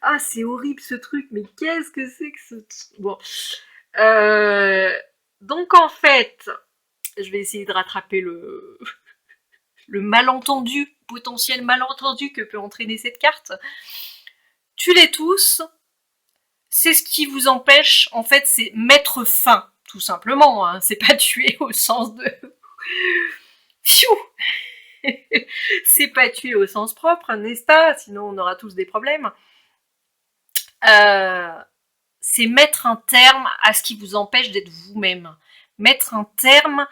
Ah, c'est horrible ce truc, mais qu'est-ce que c'est que ce... Bon. Donc, en fait, je vais essayer de rattraper le malentendu, potentiel malentendu que peut entraîner cette carte. Tuez-les tous. C'est ce qui vous empêche, en fait, c'est mettre fin, tout simplement. Hein. C'est pas tuer au sens de... Pfiou. C'est pas tuer au sens propre, n'est-ce pas? Sinon, on aura tous des problèmes. C'est mettre un terme à ce qui vous empêche d'être vous-même. Mettre un terme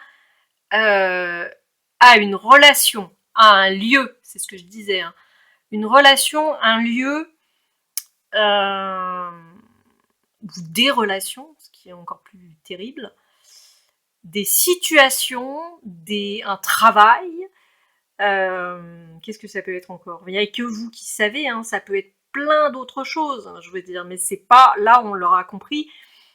à une relation, à un lieu, c'est ce que je disais. Hein. Une relation, un lieu... ou des relations, ce qui est encore plus terrible, des situations, un travail, qu'est-ce que ça peut être encore? Il n'y a que vous qui savez, hein, ça peut être plein d'autres choses, hein, je veux dire, mais c'est pas, là on l'aura compris,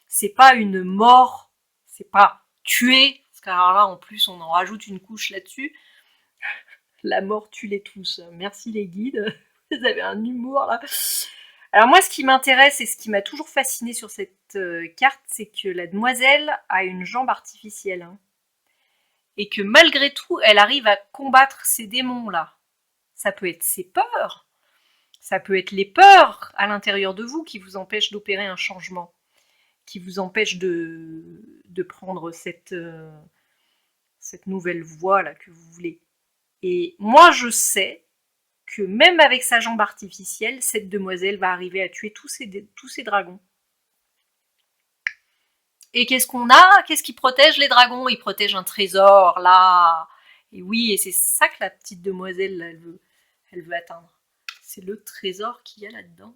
c'est pas une mort, c'est pas tuer, parce que alors là en plus on en rajoute une couche là-dessus, la mort tue les tous, merci les guides, vous avez un humour là. Alors moi, ce qui m'intéresse et ce qui m'a toujours fasciné sur cette carte, c'est que la demoiselle a une jambe artificielle. Hein, et que malgré tout, elle arrive à combattre ces démons-là. Ça peut être ses peurs, ça peut être les peurs à l'intérieur de vous qui vous empêchent d'opérer un changement, qui vous empêchent de prendre cette nouvelle voie là que vous voulez. Et moi, je sais que même avec sa jambe artificielle, cette demoiselle va arriver à tuer tous ces dragons. Et qu'est-ce qu'on a? Qu'est-ce qui protège les dragons? Ils protègent un trésor, là. Et oui, et c'est ça que la petite demoiselle, là, elle veut atteindre. C'est le trésor qu'il y a là-dedans.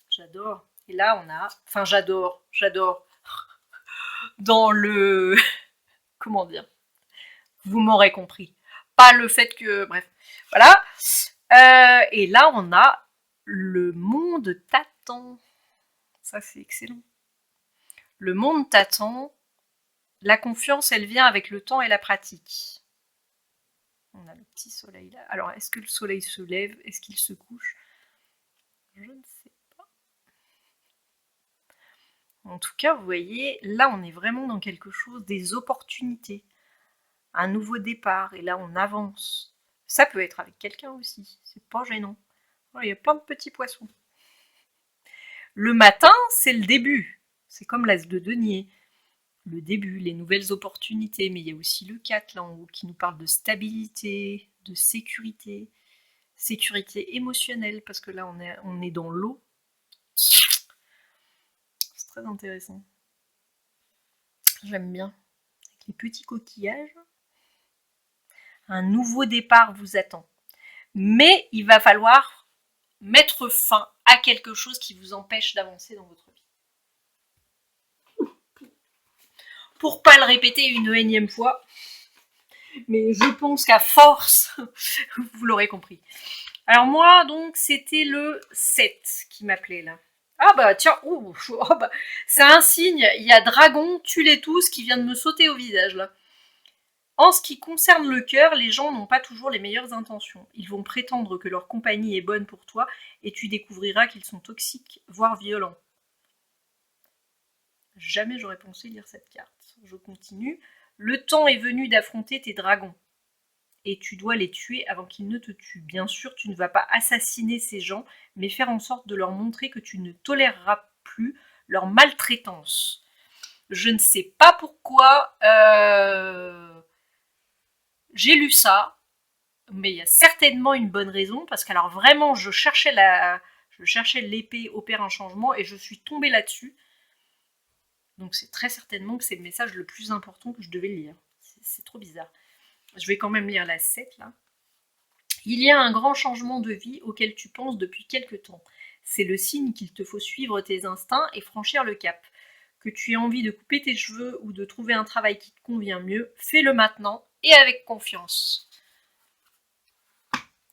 J'adore. Et là, on a... Enfin, j'adore. Dans le... Comment dire? Vous m'aurez compris. Pas le fait que... Bref. Voilà. Et là, on a le monde t'attend. Ça, c'est excellent. Le monde t'attend. La confiance, elle vient avec le temps et la pratique. On a le petit soleil là. Alors, est-ce que le soleil se lève? Est-ce qu'il se couche? Je ne sais pas. En tout cas, vous voyez, là, on est vraiment dans quelque chose, des opportunités. Un nouveau départ, et là, on avance. Ça peut être avec quelqu'un aussi, c'est pas gênant. Il y a plein de petits poissons. Le matin, c'est le début. C'est comme l'as de denier. Le début, les nouvelles opportunités, mais il y a aussi le 4 là en haut qui nous parle de stabilité, de sécurité émotionnelle, parce que là on est dans l'eau. C'est très intéressant. J'aime bien. Avec les petits coquillages. Un nouveau départ vous attend. Mais il va falloir mettre fin à quelque chose qui vous empêche d'avancer dans votre vie. Pour pas le répéter une énième fois, mais je pense qu'à force, vous l'aurez compris. Alors moi, donc, c'était le 7 qui m'appelait, là. Ah bah tiens, bah, c'est un signe, il y a Dragon, tue-les tous, qui vient de me sauter au visage, là. En ce qui concerne le cœur, les gens n'ont pas toujours les meilleures intentions. Ils vont prétendre que leur compagnie est bonne pour toi, et tu découvriras qu'ils sont toxiques, voire violents. Jamais j'aurais pensé lire cette carte. Je continue. Le temps est venu d'affronter tes dragons. Et tu dois les tuer avant qu'ils ne te tuent. Bien sûr, tu ne vas pas assassiner ces gens, mais faire en sorte de leur montrer que tu ne toléreras plus leur maltraitance. Je ne sais pas pourquoi j'ai lu ça, mais il y a certainement une bonne raison, parce qu'alors vraiment, je cherchais l'épée opère un changement, et je suis tombée là-dessus. Donc c'est très certainement que c'est le message le plus important que je devais lire. C'est trop bizarre. Je vais quand même lire la 7 là. Il y a un grand changement de vie auquel tu penses depuis quelque temps. C'est le signe qu'il te faut suivre tes instincts et franchir le cap. Que tu aies envie de couper tes cheveux ou de trouver un travail qui te convient mieux, fais-le maintenant et avec confiance.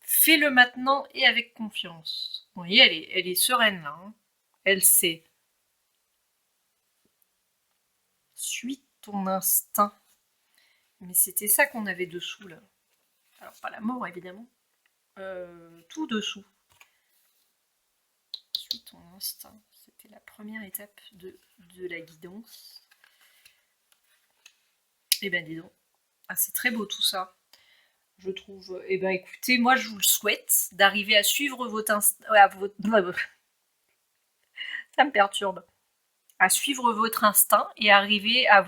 Fais-le maintenant et avec confiance. Vous voyez, elle est sereine là. Hein. Elle sait. Suis ton instinct. Mais c'était ça qu'on avait dessous là. Alors pas la mort évidemment. Tout dessous. Suis ton instinct. C'était la première étape de la guidance. Eh ben dis donc. Ah, c'est très beau tout ça. Je trouve. Eh ben écoutez, moi je vous le souhaite d'arriver à suivre votre instinct. Ça me perturbe. À suivre votre instinct et arriver à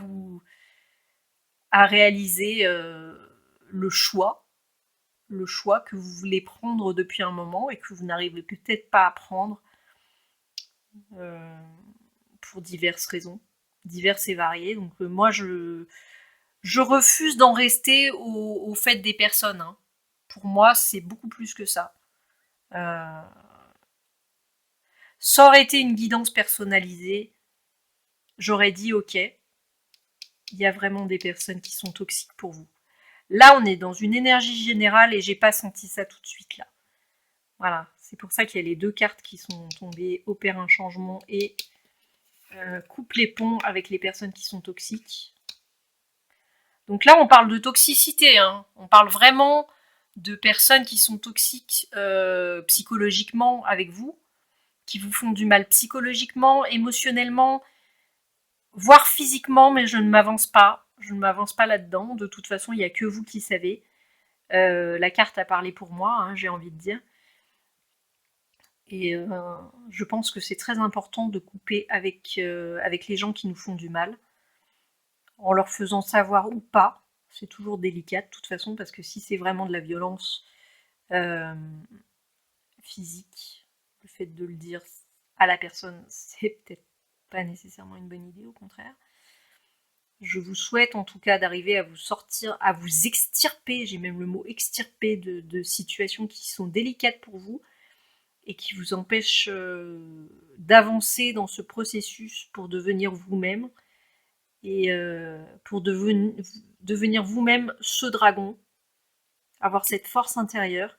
réaliser le choix que vous voulez prendre depuis un moment et que vous n'arrivez peut-être pas à prendre pour diverses raisons, diverses et variées. Donc moi, je refuse d'en rester au fait des personnes. Hein. Pour moi, c'est beaucoup plus que ça. Ça aurait été une guidance personnalisée, j'aurais dit ok, il y a vraiment des personnes qui sont toxiques pour vous. Là, on est dans une énergie générale et j'ai pas senti ça tout de suite là. Voilà, c'est pour ça qu'il y a les deux cartes qui sont tombées, opère un changement et coupe les ponts avec les personnes qui sont toxiques. Donc là, on parle de toxicité, hein. On parle vraiment de personnes qui sont toxiques psychologiquement avec vous, qui vous font du mal psychologiquement, émotionnellement, voire physiquement, mais je ne m'avance pas. Je ne m'avance pas là-dedans. De toute façon, il n'y a que vous qui savez. La carte a parlé pour moi, hein, j'ai envie de dire. Et je pense que c'est très important de couper avec les gens qui nous font du mal, en leur faisant savoir ou pas. C'est toujours délicat de toute façon, parce que si c'est vraiment de la violence physique, le fait de le dire à la personne, c'est peut-être pas nécessairement une bonne idée, au contraire. Je vous souhaite en tout cas d'arriver à vous sortir, à vous extirper, j'ai même le mot extirper, de situations qui sont délicates pour vous et qui vous empêchent d'avancer dans ce processus pour devenir vous-même et pour devenir vous-même ce dragon, avoir cette force intérieure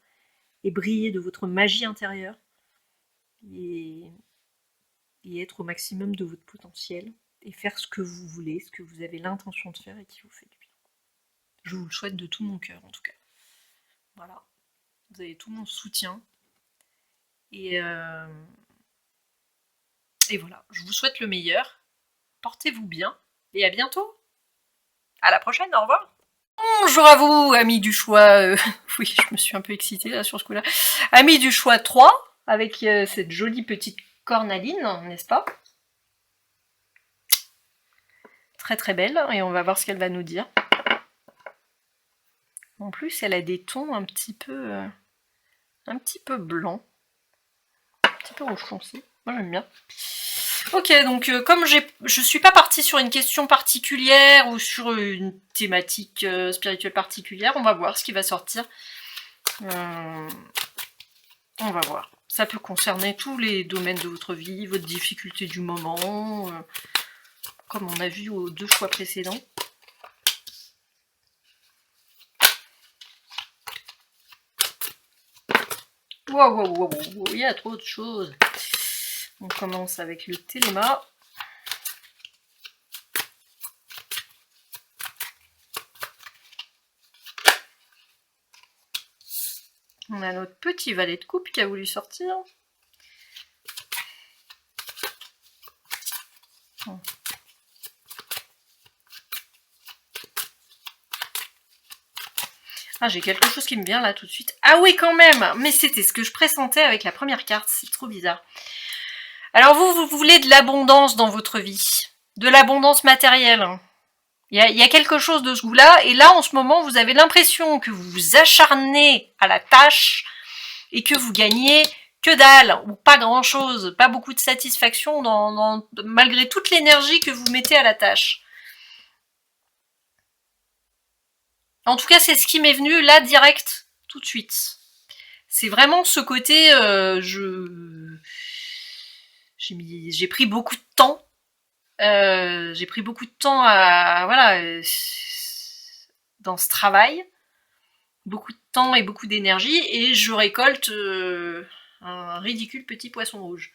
et briller de votre magie intérieure et être au maximum de votre potentiel et faire ce que vous voulez, ce que vous avez l'intention de faire et qui vous fait du bien. Je vous le souhaite de tout mon cœur en tout cas. Voilà. Vous avez tout mon soutien. Et voilà, je vous souhaite le meilleur. Portez-vous bien et à bientôt. À la prochaine, au revoir. Bonjour à vous, amis du choix. Oui, je me suis un peu excitée là sur ce coup-là. Amis du choix 3, avec cette jolie petite cornaline, n'est-ce pas? Très très belle, et on va voir ce qu'elle va nous dire. En plus, elle a des tons un petit peu blancs. Un petit peu rouge foncé. Moi j'aime bien. Ok, donc comme je suis pas partie sur une question particulière ou sur une thématique spirituelle particulière, on va voir ce qui va sortir. On va voir. Ça peut concerner tous les domaines de votre vie, votre difficulté du moment, comme on a vu aux 2 choix précédents. wow, il y a trop de choses. On commence avec le téléma. On a notre petit valet de coupe qui a voulu sortir. Ah, j'ai quelque chose qui me vient là tout de suite. Ah oui, quand même. Mais c'était ce que je pressentais avec la première carte. C'est trop bizarre. Alors vous voulez de l'abondance dans votre vie. De l'abondance matérielle. Il y a quelque chose de ce goût-là. Et là, en ce moment, vous avez l'impression que vous vous acharnez à la tâche et que vous gagnez que dalle ou pas grand-chose. Pas beaucoup de satisfaction malgré toute l'énergie que vous mettez à la tâche. En tout cas, c'est ce qui m'est venu là direct, tout de suite. C'est vraiment ce côté, j'ai pris beaucoup de temps. J'ai pris beaucoup de temps dans ce travail, beaucoup de temps et beaucoup d'énergie, et je récolte un ridicule petit poisson rouge.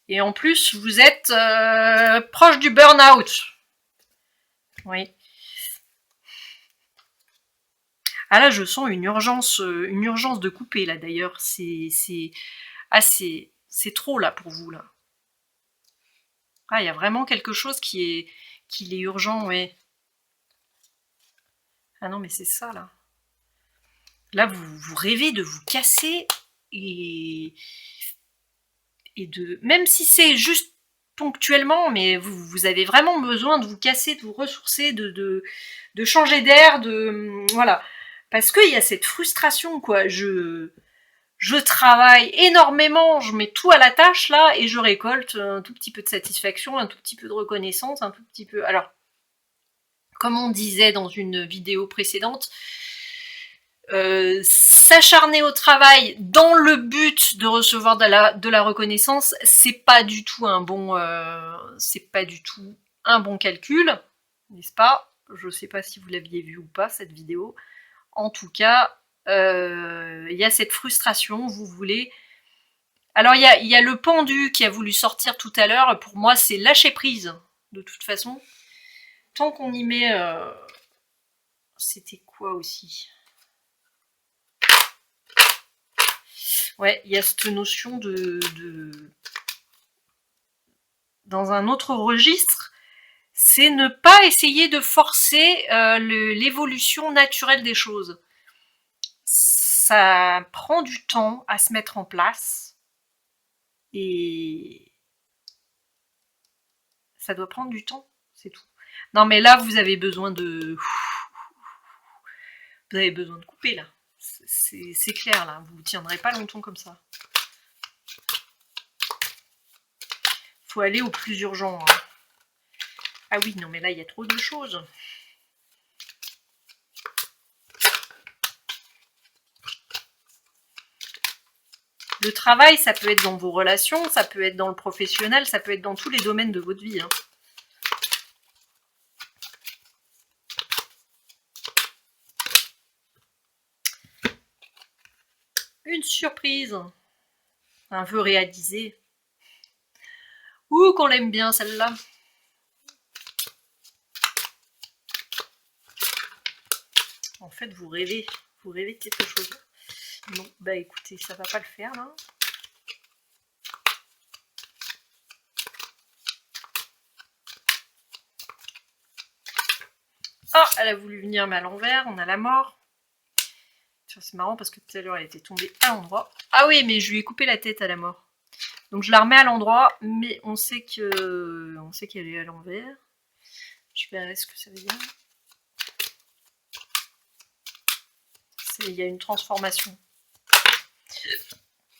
Et en plus, vous êtes proche du burn-out. Oui. Ah là, je sens une urgence de couper là. D'ailleurs, c'est trop là pour vous là. Ah, il y a vraiment quelque chose qui est urgent, ouais. Ah non, mais c'est ça là. Là, vous rêvez de vous casser et de, même si c'est juste ponctuellement, mais vous avez vraiment besoin de vous casser, de vous ressourcer, de changer d'air, voilà. Parce qu'il y a cette frustration, quoi. Je travaille énormément, je mets tout à la tâche là et je récolte un tout petit peu de satisfaction, un tout petit peu de reconnaissance, un tout petit peu. Alors, comme on disait dans une vidéo précédente, s'acharner au travail dans le but de recevoir de la reconnaissance, c'est pas du tout un bon calcul, n'est-ce pas? Je sais pas si vous l'aviez vu ou pas cette vidéo. En tout cas, il y a cette frustration, vous voulez. Alors il y a le pendu qui a voulu sortir tout à l'heure. Pour moi, c'est lâcher prise de toute façon. Tant qu'on y met, c'était quoi aussi? Ouais, il y a cette notion dans un autre registre, c'est ne pas essayer de forcer l'évolution naturelle des choses. Ça prend du temps à se mettre en place et ça doit prendre du temps, c'est tout. Non mais là, vous avez besoin de couper là. C'est clair là, vous ne tiendrez pas longtemps comme ça. Faut aller au plus urgent. Hein. Ah oui, non mais là, il y a trop de choses. Le travail, ça peut être dans vos relations, ça peut être dans le professionnel, ça peut être dans tous les domaines de votre vie. Hein. Une surprise. Un vœu réalisé. Ouh, qu'on l'aime bien celle-là. En fait, vous rêvez de quelque chose. Non, bah écoutez, ça va pas le faire là. Ah, elle a voulu venir mais à l'envers, on a la mort. C'est marrant parce que tout à l'heure elle était tombée à l'endroit. Ah oui, mais je lui ai coupé la tête à la mort. Donc je la remets à l'endroit, mais on sait qu'elle est à l'envers. Je verrai ce que ça veut dire. Il y a une transformation.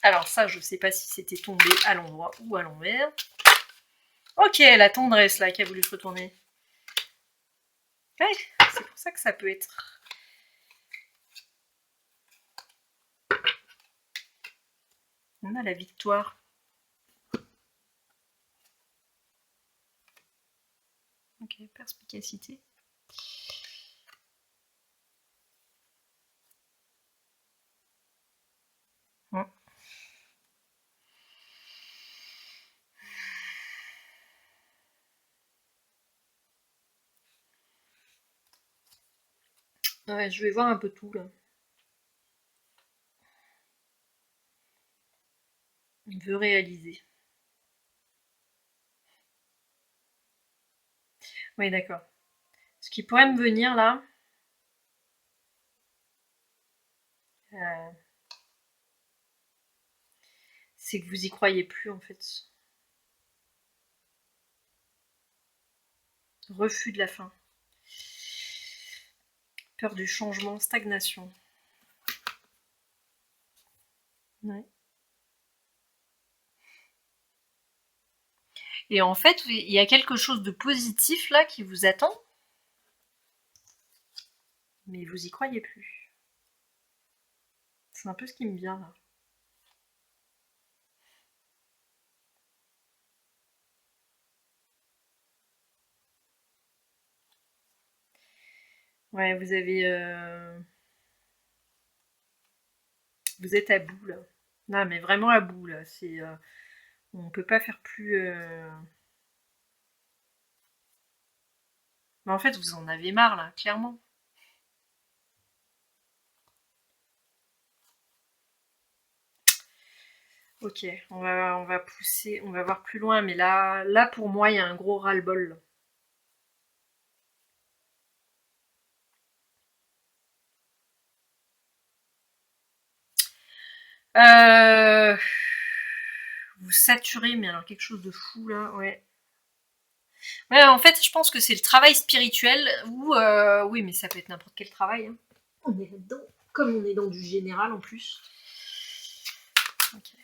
Alors ça, je sais pas si c'était tombé à l'endroit ou à l'envers. Ok, la tendresse là qui a voulu se retourner. Ouais, c'est pour ça que ça peut être... On a la victoire. Ok, perspicacité. Ouais, je vais voir un peu tout là. On veut réaliser. Oui, d'accord. Ce qui pourrait me venir là, euh, c'est que vous y croyez plus en fait. Refus de la fin. Peur du changement, stagnation. Ouais. Et en fait, il y a quelque chose de positif là qui vous attend, mais vous y croyez plus. C'est un peu ce qui me vient là. Ouais, vous êtes à bout là. Non, mais vraiment à bout là. On peut pas faire plus. Mais en fait, vous en avez marre là, clairement. Ok, on va pousser, on va voir plus loin, mais là pour moi, il y a un gros ras-le-bol. Euh, Vous saturez, mais alors quelque chose de fou là, ouais. Ouais, en fait, je pense que c'est le travail spirituel ou oui, mais ça peut être n'importe quel travail, hein. On est là-dedans, comme on est dans du général en plus. Ok.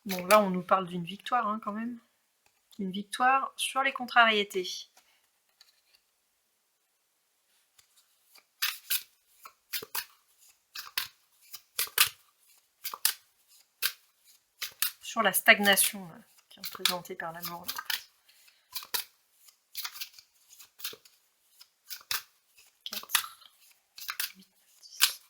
Bon, là, on nous parle d'une victoire, hein, quand même. Une victoire sur les contrariétés. Sur la stagnation là, qui est représentée par la mort. Là. 4, 8, 10.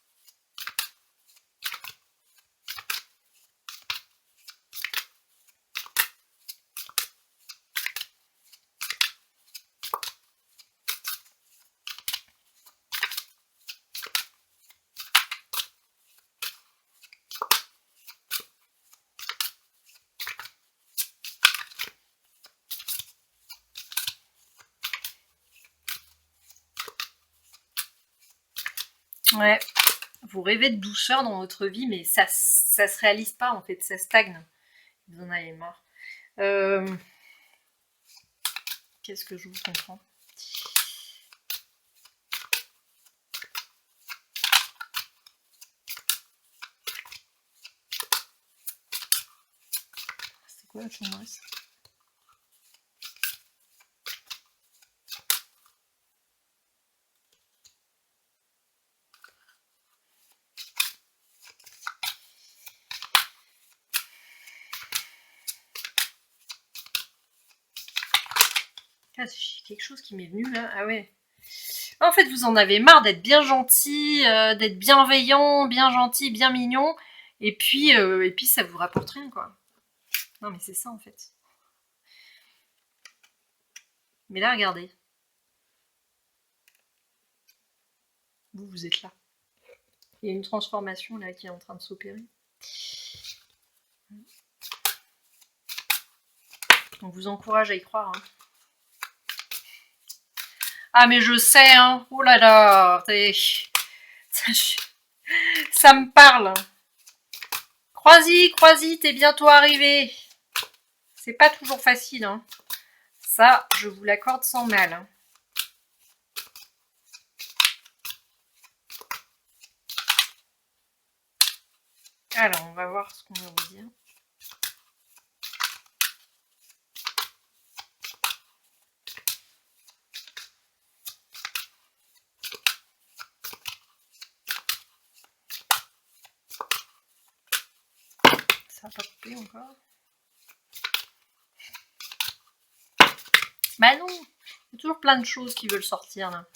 Ouais, vous rêvez de douceur dans votre vie, mais ça se réalise pas en fait, ça stagne. Vous en avez marre. Euh, Qu'est-ce que je vous comprends? C'est quoi la chambresse? Ah, c'est quelque chose qui m'est venu là. Ah ouais. En fait, vous en avez marre d'être bien gentil, d'être bienveillant, bien gentil, bien mignon, et puis ça vous rapporte rien quoi. Non mais c'est ça en fait. Mais là, regardez, vous êtes là. Il y a une transformation là qui est en train de s'opérer. On vous encourage à y croire. Hein. Ah mais je sais, hein. Oh là là, ça me parle. Croisy, Croisy, t'es bientôt arrivé. C'est pas toujours facile, hein. Ça, je vous l'accorde sans mal. Hein. Alors, on va voir ce qu'on va vous dire. Ça va pas couper encore. Bah non, il y a toujours plein de choses qui veulent sortir là.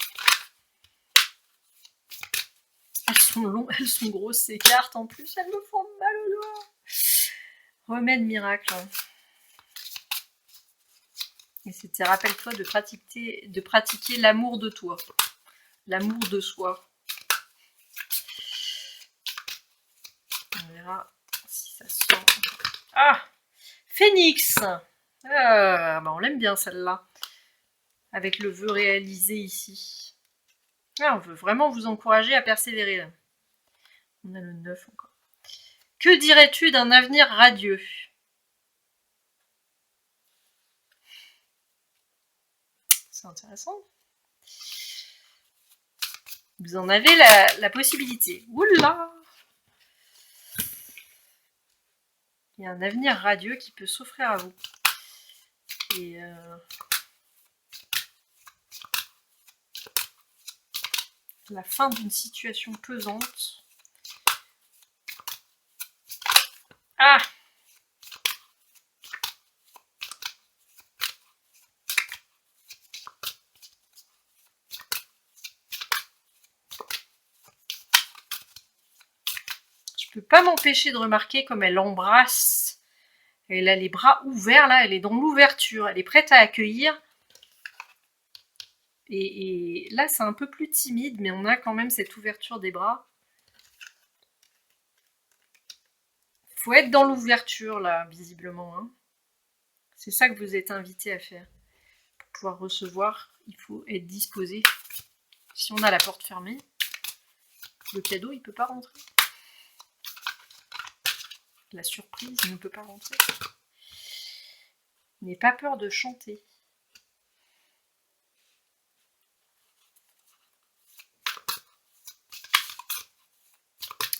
Elles sont longues, elles sont grosses ces cartes en plus, elles me font mal au doigt. Remède miracle. Et c'était rappelle-toi de pratiquer l'amour de toi. l'amour de soi. On verra si ça sort. Ah, Phénix. On l'aime bien celle-là. Avec le vœu réalisé ici. On veut vraiment vous encourager à persévérer. Là. On a le 9 encore. Que dirais-tu d'un avenir radieux? C'est intéressant. Vous en avez la possibilité. Oula! Il y a un avenir radieux qui peut s'offrir à vous. Et la fin d'une situation pesante. Ah! Je peux pas m'empêcher de remarquer comme elle embrasse. Elle a les bras ouverts là, elle est dans l'ouverture, elle est prête à accueillir. Et là c'est un peu plus timide, mais on a quand même cette ouverture des bras. Faut être dans l'ouverture là, visiblement. Hein. C'est ça que vous êtes invité à faire. Pour pouvoir recevoir, il faut être disposé. Si on a la porte fermée, le cadeau il peut pas rentrer. La surprise ne peut pas rentrer. N'aie pas peur de chanter.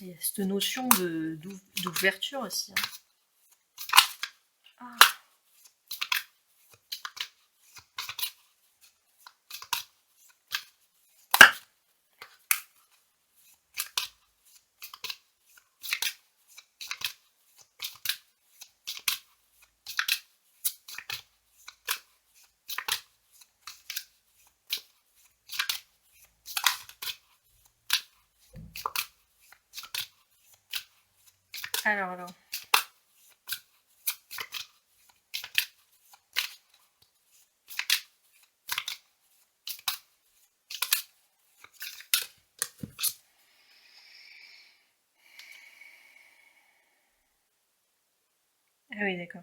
Il y a cette notion d'ouverture aussi. Hein. Ah. Alors. Ah oui, d'accord.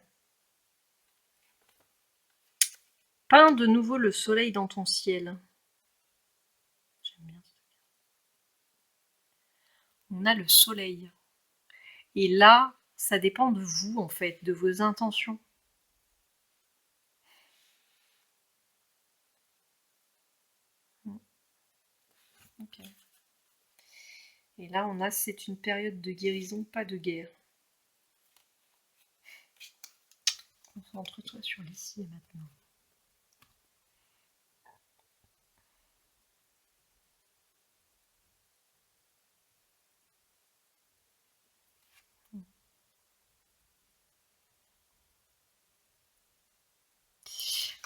Peins de nouveau le soleil dans ton ciel. J'aime bien ça. On a le soleil. Et là, ça dépend de vous, en fait, de vos intentions. Ok. Et là, on a, c'est une période de guérison, pas de guerre. Concentre-toi sur l'ici et maintenant.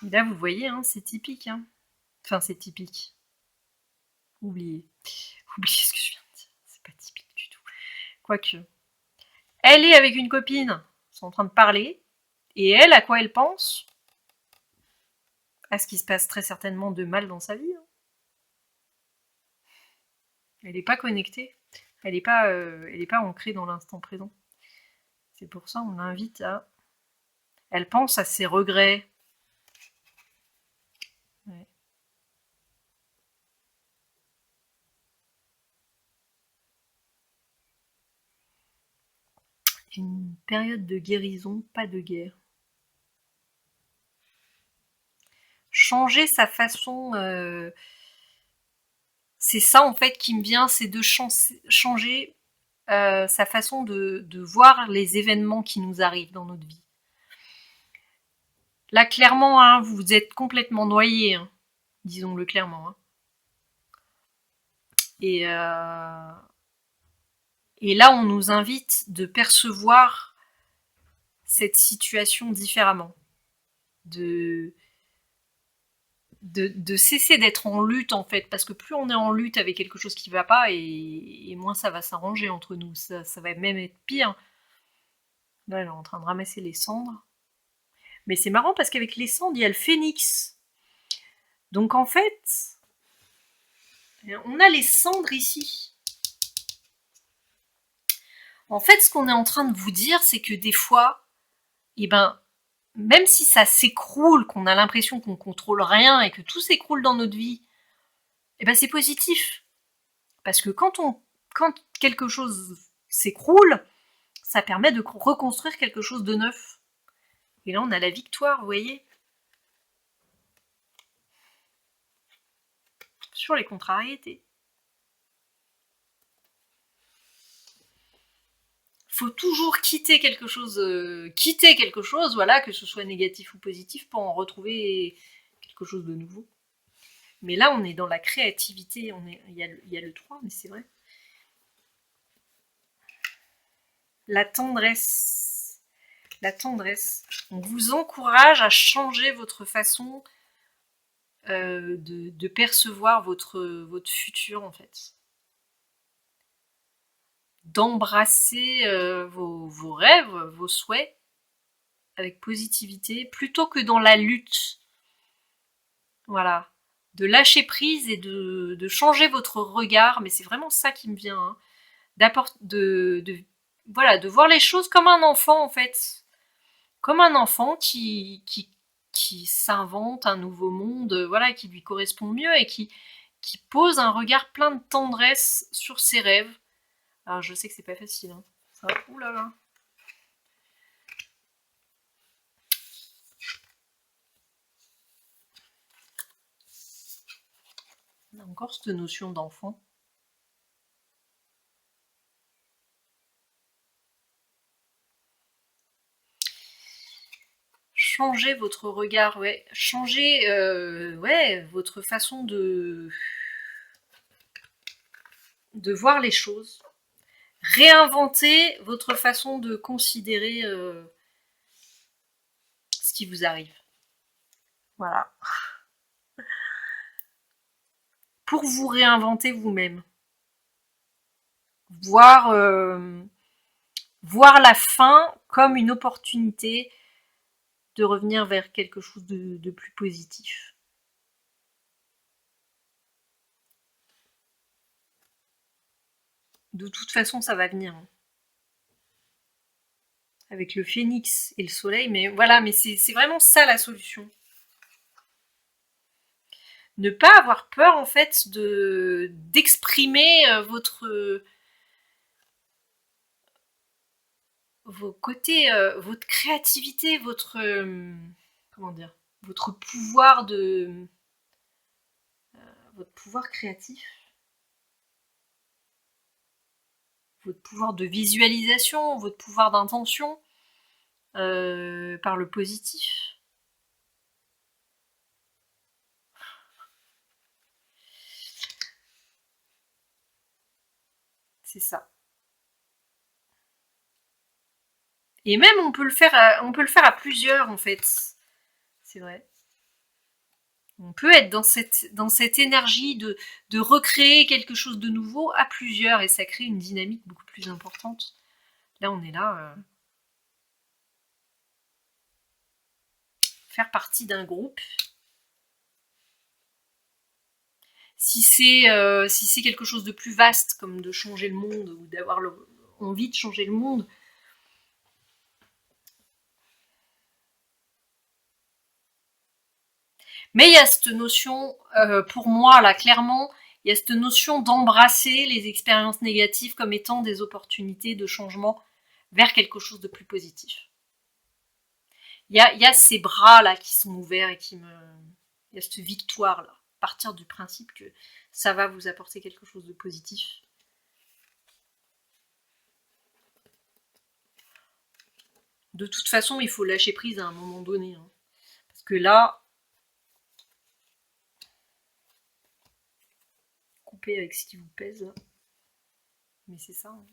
Et là, vous voyez, hein, c'est typique. Hein. Enfin, c'est typique. Oubliez. Oubliez ce que je viens de dire. C'est pas typique du tout. Quoique. Elle est avec une copine. Ils sont en train de parler. Et elle, à quoi elle pense? À ce qui se passe très certainement de mal dans sa vie. Hein. Elle n'est pas connectée. Elle n'est pas ancrée dans l'instant présent. C'est pour ça qu'on l'invite à... Elle pense à ses regrets. Ouais. Une période de guérison, pas de guerre. Changer sa façon... c'est ça en fait qui me vient, c'est de changer sa façon de voir les événements qui nous arrivent dans notre vie. Là, clairement, hein, vous êtes complètement noyé, hein, disons-le clairement. Hein. Et là, on nous invite de percevoir cette situation différemment. De cesser d'être en lutte, en fait. Parce que plus on est en lutte avec quelque chose qui ne va pas, et moins ça va s'arranger entre nous. Ça va même être pire. Là, elle est en train de ramasser les cendres. Mais c'est marrant parce qu'avec les cendres, il y a le phénix. Donc en fait, On a les cendres ici. En fait, ce qu'on est en train de vous dire, c'est que des fois, eh ben, même si ça s'écroule, qu'on a l'impression qu'on contrôle rien et que tout s'écroule dans notre vie, eh ben c'est positif. Parce que quand quelque chose s'écroule, ça permet de reconstruire quelque chose de neuf. Et là, on a la victoire, vous voyez, sur les contrariétés. Faut toujours quitter quelque chose, voilà, que ce soit négatif ou positif, pour en retrouver quelque chose de nouveau. Mais là, on est dans la créativité, il y a le 3, mais c'est vrai. La tendresse. La tendresse. On vous encourage à changer votre façon de percevoir votre futur, en fait. D'embrasser vos rêves, vos souhaits, avec positivité, plutôt que dans la lutte. Voilà. De lâcher prise et de changer votre regard, mais c'est vraiment ça qui me vient, hein. Voilà, de voir les choses comme un enfant, en fait. Comme un enfant qui s'invente un nouveau monde, voilà, qui lui correspond mieux et qui pose un regard plein de tendresse sur ses rêves. Alors je sais que c'est pas facile, hein. Ça, oulala. On a encore cette notion d'enfant. Changer votre regard, ouais. Changer ouais, votre façon de voir les choses. Réinventer votre façon de considérer ce qui vous arrive. Voilà. Pour vous réinventer vous-même. Voir, voir la fin comme une opportunité de revenir vers quelque chose de plus positif. De toute façon, ça va venir. Avec le phénix et le soleil, mais voilà, mais c'est vraiment ça la solution. Ne pas avoir peur, en fait, d'exprimer vos côtés, votre créativité, comment dire, votre pouvoir votre pouvoir créatif, votre pouvoir de visualisation, votre pouvoir d'intention, par le positif. C'est ça. Et même on peut le faire à plusieurs, en fait. C'est vrai. On peut être dans cette énergie de recréer quelque chose de nouveau à plusieurs, et ça crée une dynamique beaucoup plus importante. Là, on est là, faire partie d'un groupe. Si c'est quelque chose de plus vaste, comme de changer le monde, ou d'avoir envie de changer le monde, mais il y a cette notion, pour moi, là, clairement, il y a cette notion d'embrasser les expériences négatives comme étant des opportunités de changement vers quelque chose de plus positif. Il y a ces bras-là qui sont ouverts et il y a cette victoire-là. Partir du principe que ça va vous apporter quelque chose de positif. De toute façon, il faut lâcher prise à un moment donné, hein. Parce que là, couper avec ce qui vous pèse, là. Mais c'est ça, hein.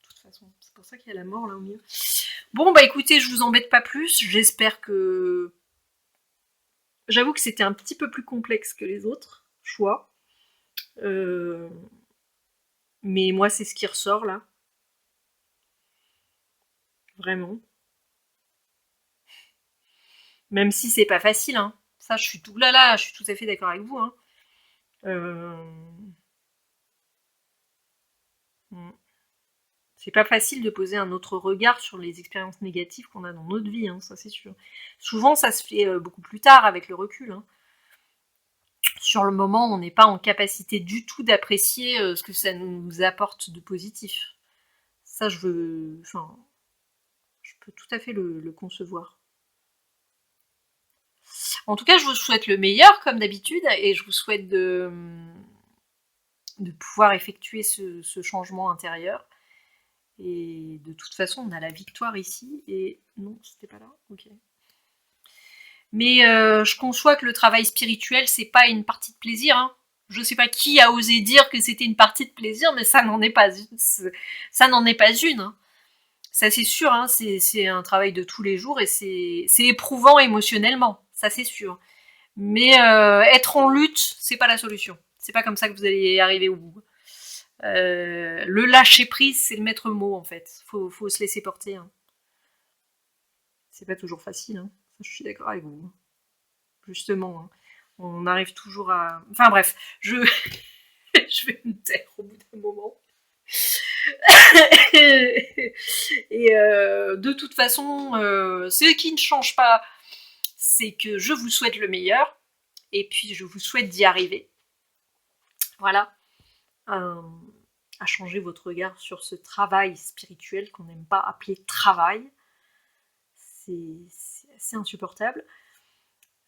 De toute façon. C'est pour ça qu'il y a la mort là au milieu. Bon, bah écoutez, je vous embête pas plus. J'espère que... J'avoue que c'était un petit peu plus complexe que les autres choix. Mais moi, c'est ce qui ressort là. Vraiment. Même si c'est pas facile, hein. Ça, je suis tout à fait d'accord avec vous, hein. C'est pas facile de poser un autre regard sur les expériences négatives qu'on a dans notre vie, hein, ça c'est sûr. Souvent, ça se fait beaucoup plus tard avec le recul. Hein. Sur le moment, on n'est pas en capacité du tout d'apprécier ce que ça nous apporte de positif. Ça, je peux tout à fait le concevoir. En tout cas, je vous souhaite le meilleur, comme d'habitude, et je vous souhaite de pouvoir effectuer ce changement intérieur. Et de toute façon, on a la victoire ici, et non, c'était pas là, ok. Mais je conçois que le travail spirituel, c'est pas une partie de plaisir, hein. Je sais pas qui a osé dire que c'était une partie de plaisir, mais ça n'en est pas une. Ça n'en est pas une. Hein. Ça c'est sûr, hein, c'est un travail de tous les jours et c'est éprouvant émotionnellement, ça c'est sûr. Mais être en lutte, c'est pas la solution. C'est pas comme ça que vous allez arriver au bout. Le lâcher prise, c'est le maître mot en fait. Faut se laisser porter. Hein. C'est pas toujours facile. Hein. Je suis d'accord avec vous. Justement, hein. On arrive toujours à. Enfin bref, je vais me taire au bout d'un moment. Et de toute façon, ce qui ne change pas, c'est que je vous souhaite le meilleur, et puis je vous souhaite d'y arriver. Voilà. À changer votre regard sur ce travail spirituel qu'on n'aime pas appeler travail. C'est assez insupportable.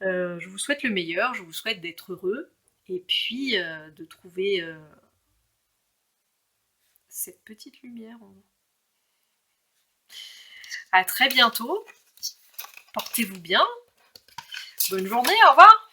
Je vous souhaite le meilleur, je vous souhaite d'être heureux, et puis de trouver cette petite lumière en vous. À très bientôt. Portez-vous bien. Bonne journée, au revoir.